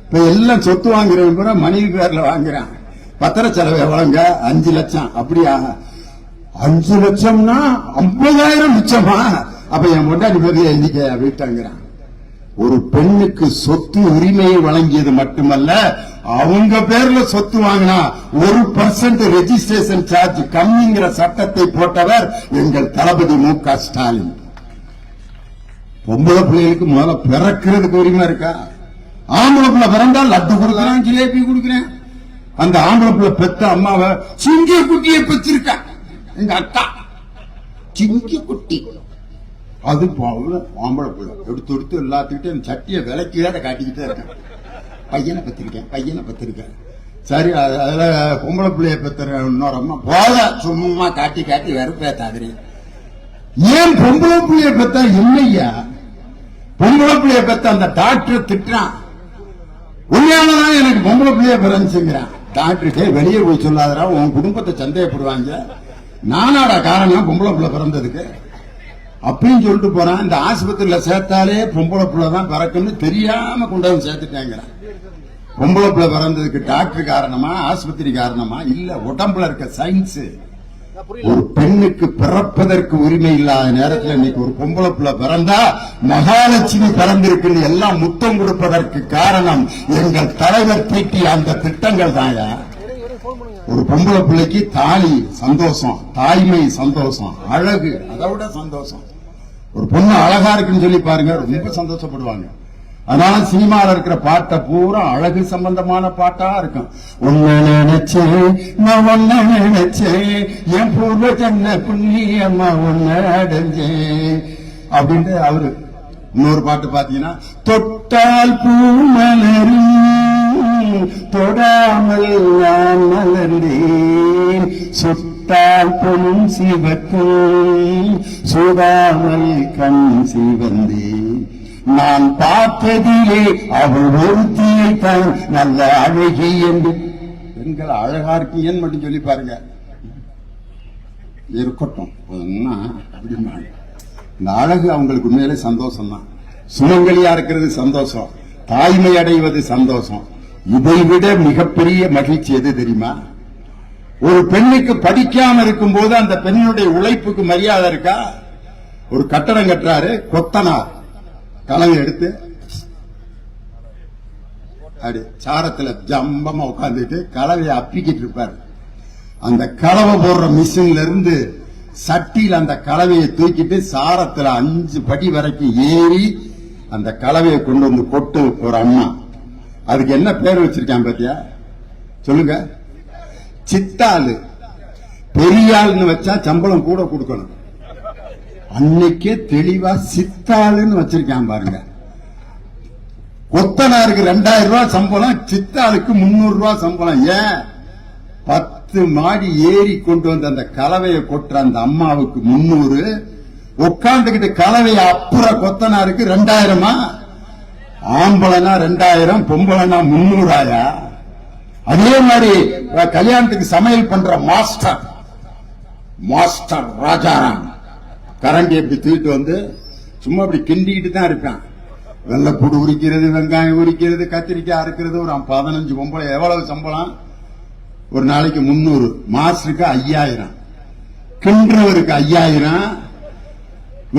இப்ப எல்லாம் சொத்து வாங்குறவங்க கூட மனைவி பேர்ல வாங்குறான். பத்திர செலவு எவ்வளவுங்க? 5 லட்சம். அப்படியா? 5 லட்சம்னா 50,000 மிச்சமா? அப்ப என் முன்னாடி பேர்ல எண்ணிக்கை வீட்டாங்கிறான். ஒரு பெண்ணுக்கு சொத்து உரிமையை வழங்கியது மட்டுமல்ல, அவங்க பேர்ல சொத்து வாங்கினா 1% ரெஜிஸ்ட்ரேஷன் சார்ஜ் கம்மிங்கிற சட்டத்தை போட்டவர் எங்கள் தளபதி மு.க. ஸ்டாலின். பொம்பளை பிள்ளைகளுக்கு முதல்ல பிறக்கிறதுக்கு உரிமை இருக்கா? ஆம்பளை பிள்ளை பிறந்தா லட்டு கொடுக்குறேன், ஜிலேபி கொடுக்குறேன். அந்த ஆம்பளை பிள்ளை பெத்த அம்மாவை சிங்க குட்டியை பெற்றிருக்கா எங்க அக்கா, சிங்க குட்டி. அது ஆம்பளை பிள்ளை எடுத்து எல்லாத்துக்கிட்டே சட்டியை விலைக்கு வேற காட்டிக்கிட்டே இருக்கேன். பையனை பத்திருக்கேன். சரி, அதுல பொம்பளை பிள்ளைய பெற்ற இன்னொரு அம்மா போத சும்மா காட்டி வெறுப்பேத்தாதிரி. ஏன் பொம்பளை பிள்ளைய பெத்தா இல்லையா? பொம்பளை பிள்ளைய பெத்த அந்த டாக்டர் திட்டான். உண்மையானதான் எனக்கு பொம்பளை பிள்ளைய பிறந்துச்சுங்கிறான். டாக்டருக்கே வெளியே போய் சொல்லாதரா, உன் குடும்பத்தை சந்தேகப்படுவாங்க. நானாடா காரணம் பொம்பளை பிள்ளை பிறந்ததுக்கு அப்படின்னு சொல்லிட்டு போறான். இந்த ஆஸ்பத்திரியில சேர்த்தாலே பொம்பளை பிள்ளை தான் பிறக்குன்னு தெரியாம கொண்டு வந்து சேர்த்துட்டாங்கிறான். பொம்பளை பிள்ளை பிறந்ததுக்கு டாக்டர் காரணமா, ஆஸ்பத்திரி காரணமா? இல்ல, உடம்புல இருக்க சயின்ஸ். ஒரு பெண்ணுக்கு பிறப்பதற்கு உரிமை இல்லாத நேரத்தில் இன்னைக்கு ஒரு பொம்பளை பிள்ளை பிறந்தா மகாலட்சுமி பிறந்திருக்கு எல்லாம் முத்தம் கொடுப்பதற்கு காரணம் எங்கள் தலைவர் தீட்டிய அந்த திட்டங்கள் தாயா. ஒரு பொம்பளை பிள்ளைக்கு தாலி சந்தோஷம், தாய்மை சந்தோஷம், அழகு அதை விட சந்தோஷம். ஒரு பொண்ணு அழகா இருக்குன்னு சொல்லி பாருங்க, ரொம்ப சந்தோஷப்படுவாங்க. அதனால சினிமாவில் இருக்கிற பாட்டை பூரா அழகு சம்பந்தமான பாட்டா இருக்கும். உன்ன நினைச்சேன் நான் ஒன்ன நினைச்சேன் என் பூர்வ ஜன்ம புண்ணியம்மா உன்ன அடைஞ்சேன் அப்படின்ட்டு அவரு. இன்னொரு பாட்டு பாத்தீங்கன்னா தொட்டால் பூ மலரும் தொடாமல் நான் மலர்ந்தேன் சுட்டால் பொன் சிவக்கும் சுடாமல் கண் சிவந்தேன் நான் பார்த்ததிலே அவள் ஒருத்தியை தான் நல்ல அழகி என்று. பெண்கள் அழகா இருக்கீங்கன்னு மட்டும் சொல்லி பாருங்க, இருக்கட்டும் அப்படின்னா இந்த அழகு அவங்களுக்கு உண்மையிலே சந்தோஷம் தான். சுமங்கலியா இருக்கிறது சந்தோஷம், தாய்மை அடைவது சந்தோஷம். இதை விட மிகப்பெரிய மகிழ்ச்சி எது தெரியுமா? ஒரு பெண்ணுக்கு படிக்காம இருக்கும் போது அந்த பெண்ணுடைய உழைப்புக்கு மரியாதை இருக்கா? ஒரு கட்டடம் கட்டுறாரு, கொத்தனார் கலவை எடுத்து அப்படி சாரத்துல ஜம்பமா உட்கார்ந்துட்டு கலவையை அப்பிக்கிட்டு இருப்பாரு. அந்த கலவை போடுற மிஷின்ல இருந்து சட்டியில் அந்த கலவையை தூக்கிட்டு சாரத்துல 5 படி வரைக்கும் ஏறி அந்த கலவையை கொண்டு வந்து கொட்டு ஒரு அம்மா. அதுக்கு என்ன பேர் வச்சிருக்கான் பாத்தியா? சொல்லுங்க. சித்தாளு. பெரியாள்னு வச்சா சம்பளம் கூட கொடுக்கணும். அன்னைக்கே தெளிவா சித்தாளுன்னு வச்சிருக்கான் பாருங்க. கொத்தனாருக்கு 2000 ரூபாய் சம்பளம், சித்தாளுக்கு 300 ரூபாய் சம்பளம். ஏன்? 10 மாடி ஏறி கொண்டு வந்து அந்த கலவையை கொட்டுற அந்த அம்மாவுக்கு 300, உட்காந்துக்கிட்டு கலவையை அப்புற கொத்தனாருக்கு 2000. ஆம்பளனா 2000, பொம்பளனா 300. அதே மாதிரி கல்யாணத்துக்கு சமையல் பண்ற மாஸ்டர் ராஜாராம் கரண்டி எப்படி தூக்கிட்டு வந்து சும்மா அப்படி கிண்டிக்கிட்டு தான் இருப்பான். வெள்ளைப்பூடு உரிக்கிறது, வெங்காயம் உரிக்கிறது, கத்திரிக்காய் அறுக்கிறது. ஒரு 15 பொம்பளை. எவ்வளவு சம்பளம்? ஒரு நாளைக்கு 300. மாஸ்டருக்கு 5000, கிண்டுறவருக்கு 5000,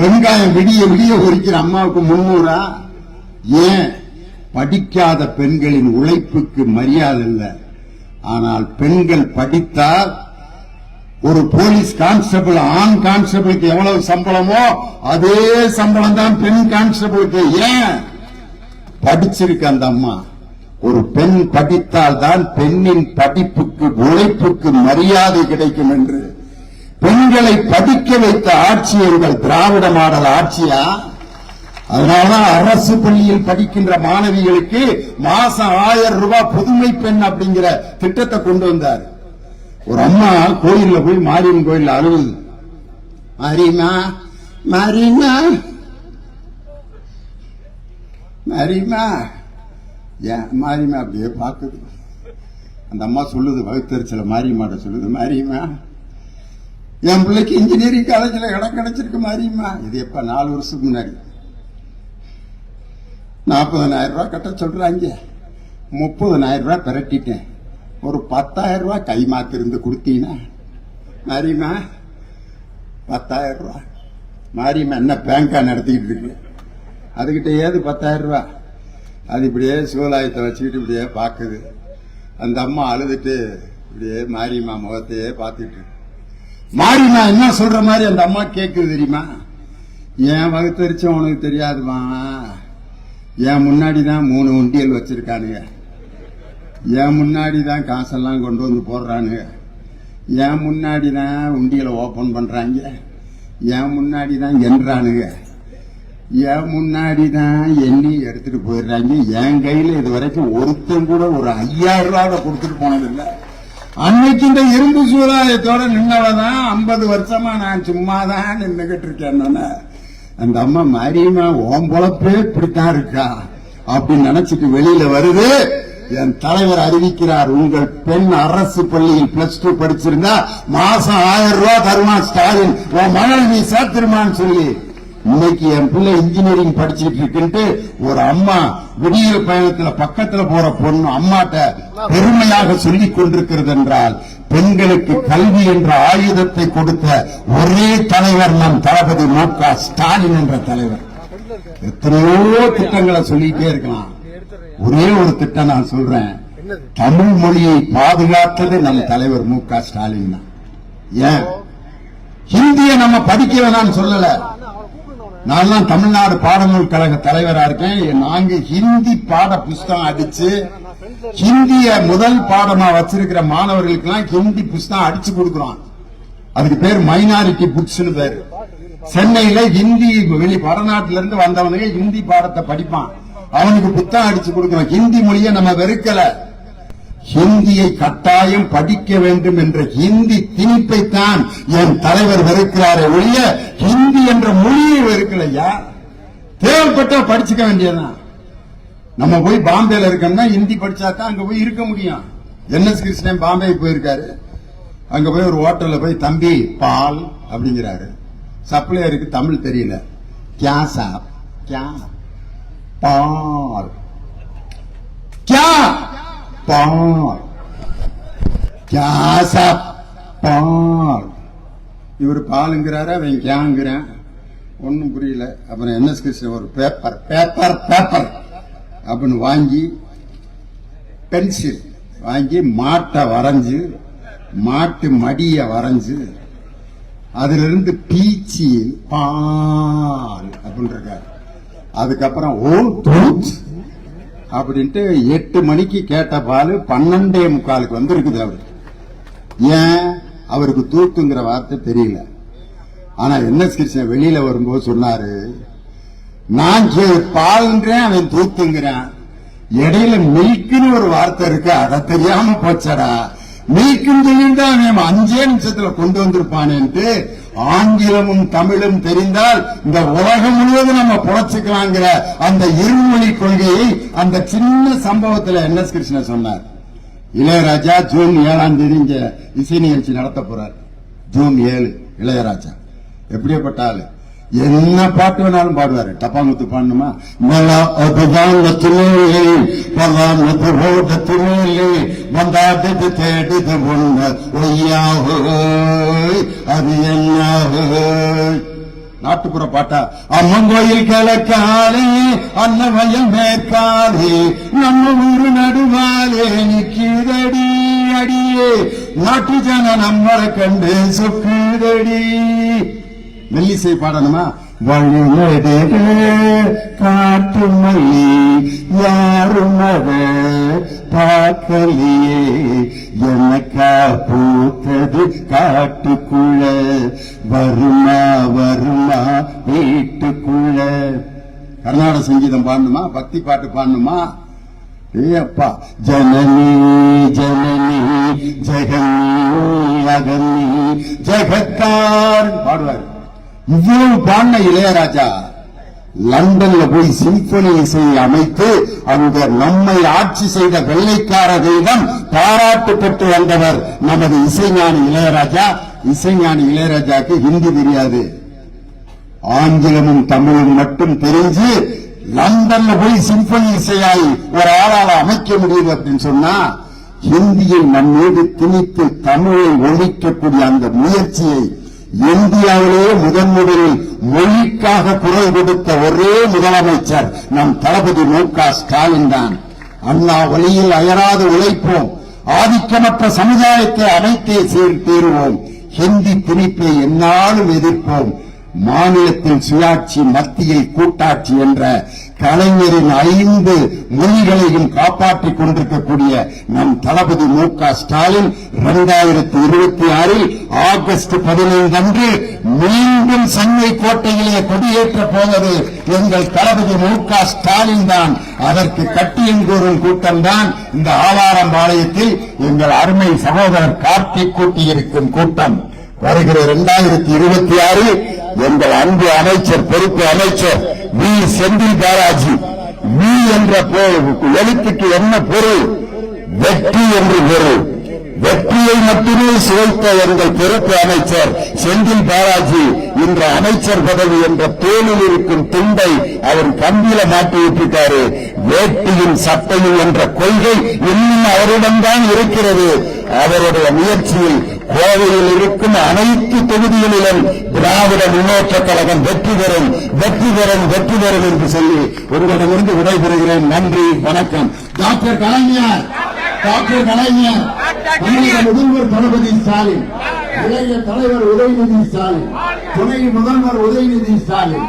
வெங்காயம் விடிய விடிய உரிக்கிற அம்மாவுக்கு 300. ஏன்? படிக்காத பெண்களின் உழைப்புக்கு மரியாதை இல்லை. ஆனால் பெண்கள் படித்தால் ஒரு போலீஸ் கான்ஸ்டபிள் ஆண் கான்ஸ்டபிளுக்கு எவ்வளவு சம்பளமோ அதே சம்பளம் தான் பெண் கான்ஸ்டபிளுக்கு. ஏன்? படிச்சிருக்கு அந்த அம்மா. ஒரு பெண் படித்தால் தான் பெண்ணின் படிப்புக்கு உழைப்புக்கு மரியாதை கிடைக்கும் என்று பெண்களை படிக்க வைத்த ஆட்சி எங்கள் திராவிட மாடல் ஆட்சியா? அதனாலதான் அரசு பள்ளியில் படிக்கின்ற மாணவிகளுக்கு மாசம் 1000 ரூபாய் புதுமை பெண் அப்படிங்கிற திட்டத்தை கொண்டு வந்தார். ஒரு அம்மா கோயில்ல போய் மாரியம்மன் கோயில் அழுவுது. மாரியம்மா மாரியம்மா மாரியம்மா. ஏன் மாரியம்மா அப்படியே பாக்குது. அந்த அம்மா சொல்லுது, வகுத்தறிச்சல மாரியம்மாட்ட சொல்லுது, மாரியம்மா என் பிள்ளைக்கு இன்ஜினியரிங் காலேஜில் இடம் கிடைச்சிருக்கு மாரியம்மா. இது எப்ப? 4 வருஷத்துக்கு முன்னாடி. 40,000 ரூபாய் கட்ட சொல்றாங்க. 30,000 ரூபாய் பிரட்டிட்டேன். ஒரு 10,000 ரூபாய் கை மாத்திருந்து கொடுத்தீங்கன்னா மாரியம்மா 10,000 ரூபாய். மாரியம்மா என்ன பேங்கா நடத்திக்கிட்டு இருக்கு? அதுகிட்ட ஏது 10,000 ரூபாய்? அது இப்படியே சூலாயத்தை வச்சுக்கிட்டு இப்படியே பாக்குது. அந்த அம்மா அழுதுட்டு இப்படியே மாரியம்மா முகத்தையே பார்த்துட்டு, மாரியம்மா என்ன சொல்ற மாதிரி அந்த அம்மா கேக்குது தெரியுமா? ஏன் வகுத்தறிச்ச உனக்கு தெரியாதுமா? என் முன்னாடிதான் 3 உண்டியல் வச்சிருக்கானுங்க. என் முன்னாடிதான் காசெல்லாம் கொண்டு வந்து போடுறானுங்க. என் முன்னாடிதான் உண்டியலை ஓபன் பண்றாங்க. என் முன்னாடிதான் எண்றானுங்க. என் முன்னாடிதான் எண்ணி எடுத்துட்டு போயிடுறாங்க. என் கையில இது வரைக்கும் ஒருத்தன் கூட ஒரு 5000 ரூபாய் கொடுத்துட்டு போனதில்லை. அன்னைக்கு இந்த இரும்பு சூறாயத்தோட நின்னவதான் 50 வருஷமா நான் சும்மாதான் நின்னுகிட்டு இருக்கேன். அந்த அம்மா மாரியம்மா ஓம் பொழப்பே இப்படித்தான் இருக்கா அப்படின்னு நினைச்சிட்டு வெளியில வருது. என் தலைவர் அறிவிக்கிறார், உங்கள் பெண் அரசு பள்ளியில் +2 படிச்சிருந்தா மாசம் 1000 ரூபாய் தருவான் ஸ்டாலின், உன் மகள் நீ சேர்த்திருமான்னு சொல்லி. இன்னைக்கு என் பிள்ளை இன்ஜினியரிங் படிச்சுட்டு இருக்குன்ட்டு ஒரு அம்மா விடியல் பயணத்துல பக்கத்துல போற பொண்ணு அம்மாட்ட பெருமையாக சொல்லிக் கொண்டிருக்கிறது என்றால், பெண்களுக்கு கல்வி என்ற ஆயுதத்தை கொடுத்த ஒரே தலைவர் நம் தளபதி மு.க. ஸ்டாலின் என்ற தலைவர். எத்தனையோ திட்டங்களை சொல்லிட்டே இருக்கலாம். ஒரே ஒரு திட்டம் நான் சொல்றேன். தமிழ் மொழியை பாதுகாத்தது நம் தலைவர் மு.க. ஸ்டாலின் தான். ஏன்? ஹிந்தியை நம்ம படிக்க வேணாம்னு சொல்லல. நான் தமிழ்நாடு பாடநூல் கழக தலைவரா இருக்கேன். நாங்க ஹிந்தி பாட புஸ்தகம் அடிச்சு ஹிந்திய முதல் பாடமா வச்சிருக்கிற மாணவர்களுக்கு எல்லாம் ஹிந்தி புஸ்தகம் அடிச்சு கொடுக்கிறோம். அதுக்கு பேர் மைனாரிட்டி புக்ஸ் பேரு. சென்னையில ஹிந்தி வெளி வடநாட்டுல இருந்து வந்தவனுக்கு ஹிந்தி பாடத்தை படிப்பான், அவனுக்கு புத்தகம் அடிச்சு கொடுக்கிறோம். ஹிந்தி மொழியை நம்ம வெறுக்கல, ஹிந்தியை கட்டாயம் படிக்க வேண்டும் என்ற ஹிந்தி திணிப்பைத்தான் என் தலைவர் வெறுக்கிறாரே ஒழிய ஹிந்தி என்ற மொழியை வெறுக்கலையா. தேவைப்பட்டா படிச்சுக்க வேண்டியதுதான். நம்ம போய் பாம்பேல இருக்கோம்னா ஹிந்தி படிச்சாதான் அங்க போய் இருக்க முடியும். என்எஸ் கிருஷ்ணன் பாம்பே போயிருக்காரு. அங்க போய் ஒரு ஹோட்டல்ல போய் தம்பி பால் அப்படிங்கிறாரு. சப்ளையருக்கு தமிழ் தெரியல. கியா சாப் கியா பால் கியா பால் கியா சாப் பால். இவர் பாலுங்கிறாரு, அவன் கியாங்கிறான். ஒன்னும் புரியல. அப்புறம் என்எஸ் கிருஷ்ணன் ஒரு பேப்பர் பேப்பர் பேப்பர் அப்படின்னு வாங்கி பென்சில் வாங்கி மாட்டை வரைஞ்சு மாட்டு மடிய வரைஞ்சு அதுல இருந்து பீச்சி பால் அப்படின்னு. அதுக்கப்புறம் ஓ தூத் அப்படின்ட்டு 8 மணிக்கு கேட்ட பால் 12:45 வந்திருக்குது. அவரு ஏன் அவருக்கு தூத்துங்கிற வார்த்தை தெரியல. ஆனா என்எஸ் கிருஷ்ணன் வெளியில வரும்போது சொன்னாரு, நான் பால்ன்றேன், அவன் தூத்துங்கிறான். இடையில மில்க்குன்னு ஒரு வார்த்தை இருக்கு, அதை தெரியாம போச்சடா. மில்க்குன்னு சொல்லிட்டு அவன் 5 நிமிஷத்துல கொண்டு வந்திருப்பானேன்ட்டு ஆங்கிலமும் தமிழும் தெரிந்தால் இந்த உலகம் முழுவதும் நம்ம புழைச்சுக்கலாங்கிற அந்த இருமொழி கொள்கையை அந்த சின்ன சம்பவத்துல என்எஸ் கிருஷ்ணன் சொன்னார். இளையராஜா ஜூன் 7ஆம் தேதி இங்க இசை நிகழ்ச்சி நடத்த போறார். ஜூன் 7 இளையராஜா எப்படியப்பட்ட ஆளு, என்ன பாட்டு வேணாலும் பாடுவாரு. டப்பாங்குத்து பாடணுமா, மேலா அதுதான் வந்தாட்டு தேடுது ஒண்ணு ஒய்யாவோய் அது என்ன நாட்டுப்புற பாட்டா. அம்மன் கோயில் கிழக்காலே அன்னவயல் மேற்காலே நம்ம ஊரு நடுவாலே நிக்கிதடி அடியே நாட்டு ஜன நம்மளை கண்டு சொக்குதடி. மெல்லிசை பாடணுமா, வழிநடு காட்டு மல்லி யாரும் அத பார்க்கலையே எனக்கா பூத்தது காட்டுக்குள்ள வருமா வருமா வீட்டுக்குள்ள. கர்நாடக சங்கீதம் பாடணுமா, பக்தி பாட்டு பாடணுமா, ஏப்பா ஜனனி ஜனனி ஜெகனி அகனி ஜெகத்தார் பாடுவார். இவ்வளவு பாடின இளையராஜா லண்டன்ல போய் சிம்பனி இசையை அமைத்து அங்க நம்மை ஆட்சி செய்த வெள்ளைக்காரர்களிடம் பாராட்டு பெற்று வந்தவர் நமது இசைஞானி இளையராஜா. இசைஞானி இளையராஜாக்கு ஹிந்தி தெரியாது, ஆங்கிலமும் தமிழும் மட்டும் தெரிஞ்சு லண்டன்ல போய் சிம்பனி இசையாய் ஒரு ஆளால அமைக்க முடியுது அப்படின்னு சொன்னா, ஹிந்தியை நம் மீது திணித்து தமிழை ஒழிக்கக்கூடிய அந்த முயற்சியை இந்தியாவிலேயே முதலில் மொழிக்காக குரல் கொடுத்த ஒரே முதலமைச்சர் நம் தளபதி மு.க. ஸ்டாலின் தான். அண்ணா வழியில் அயராது உழைப்போம், ஆதிக்கமற்ற சமுதாயத்தை அமைத்தே தீருவோம், ஹிந்தி திணிப்பை எந்நாளும் எதிர்ப்போம், மாநிலத்தின் சுயாட்சி மத்தியில் கூட்டாட்சி என்ற கலைஞரின் 5 மொழிகளையும் காப்பாற்றிக் கொண்டிருக்கக்கூடிய நம் தளபதி மு.க. ஸ்டாலின் 2026 ஆகஸ்ட் 15 அன்று மீண்டும் சென்னை கோட்டையிலே கொடியேற்ற போவது எங்கள் தளபதி மு.க. ஸ்டாலின் தான். அதற்கு கட்டியங்கூறும் கூட்டம் தான் இந்த ஆவாரம்பாளையத்தில் எங்கள் அருமை சகோதரர் கார்த்திக் கூட்டியிருக்கும் கூட்டம். வருகிற 2026 எங்கள் அன்பு அமைச்சர், பொறுப்பு அமைச்சர் வி. செந்தில் பாலாஜி. வி என்ற எழுத்துக்கு என்ன பொருள்? வெற்றி என்று பொருள். வெற்றியை மட்டுமே சுவைத்த எங்கள் பொறுப்பு அமைச்சர் செந்தில் பாலாஜி இன்று அமைச்சர் பதவி என்ற தோளில் இருக்கும் துண்டை அவர் கம்பியில மாட்டி விட்டிருக்காரு. வேட்டியும் சட்டையும் என்ற கொள்கை இன்னும் அவரிடம்தான் இருக்கிறது. அவருடைய முயற்சியில் கோவையில் இருக்கும் அனைத்து தொகுதிகளிலும் திராவிட முன்னேற்ற கழகம் வெற்றி பெறும், வெற்றி பெறும், வெற்றி பெறும் என்று சொல்லி உங்களிடமிருந்து விடைபெறுகிறேன். நன்றி, வணக்கம். டாக்டர் கலைஞர், டாக்டர் கலைஞர், தமிழக முதல்வர் தளபதி ஸ்டாலின், இளைய தலைவர் உதயநிதி ஸ்டாலின், துணை முதல்வர் உதயநிதி ஸ்டாலின்,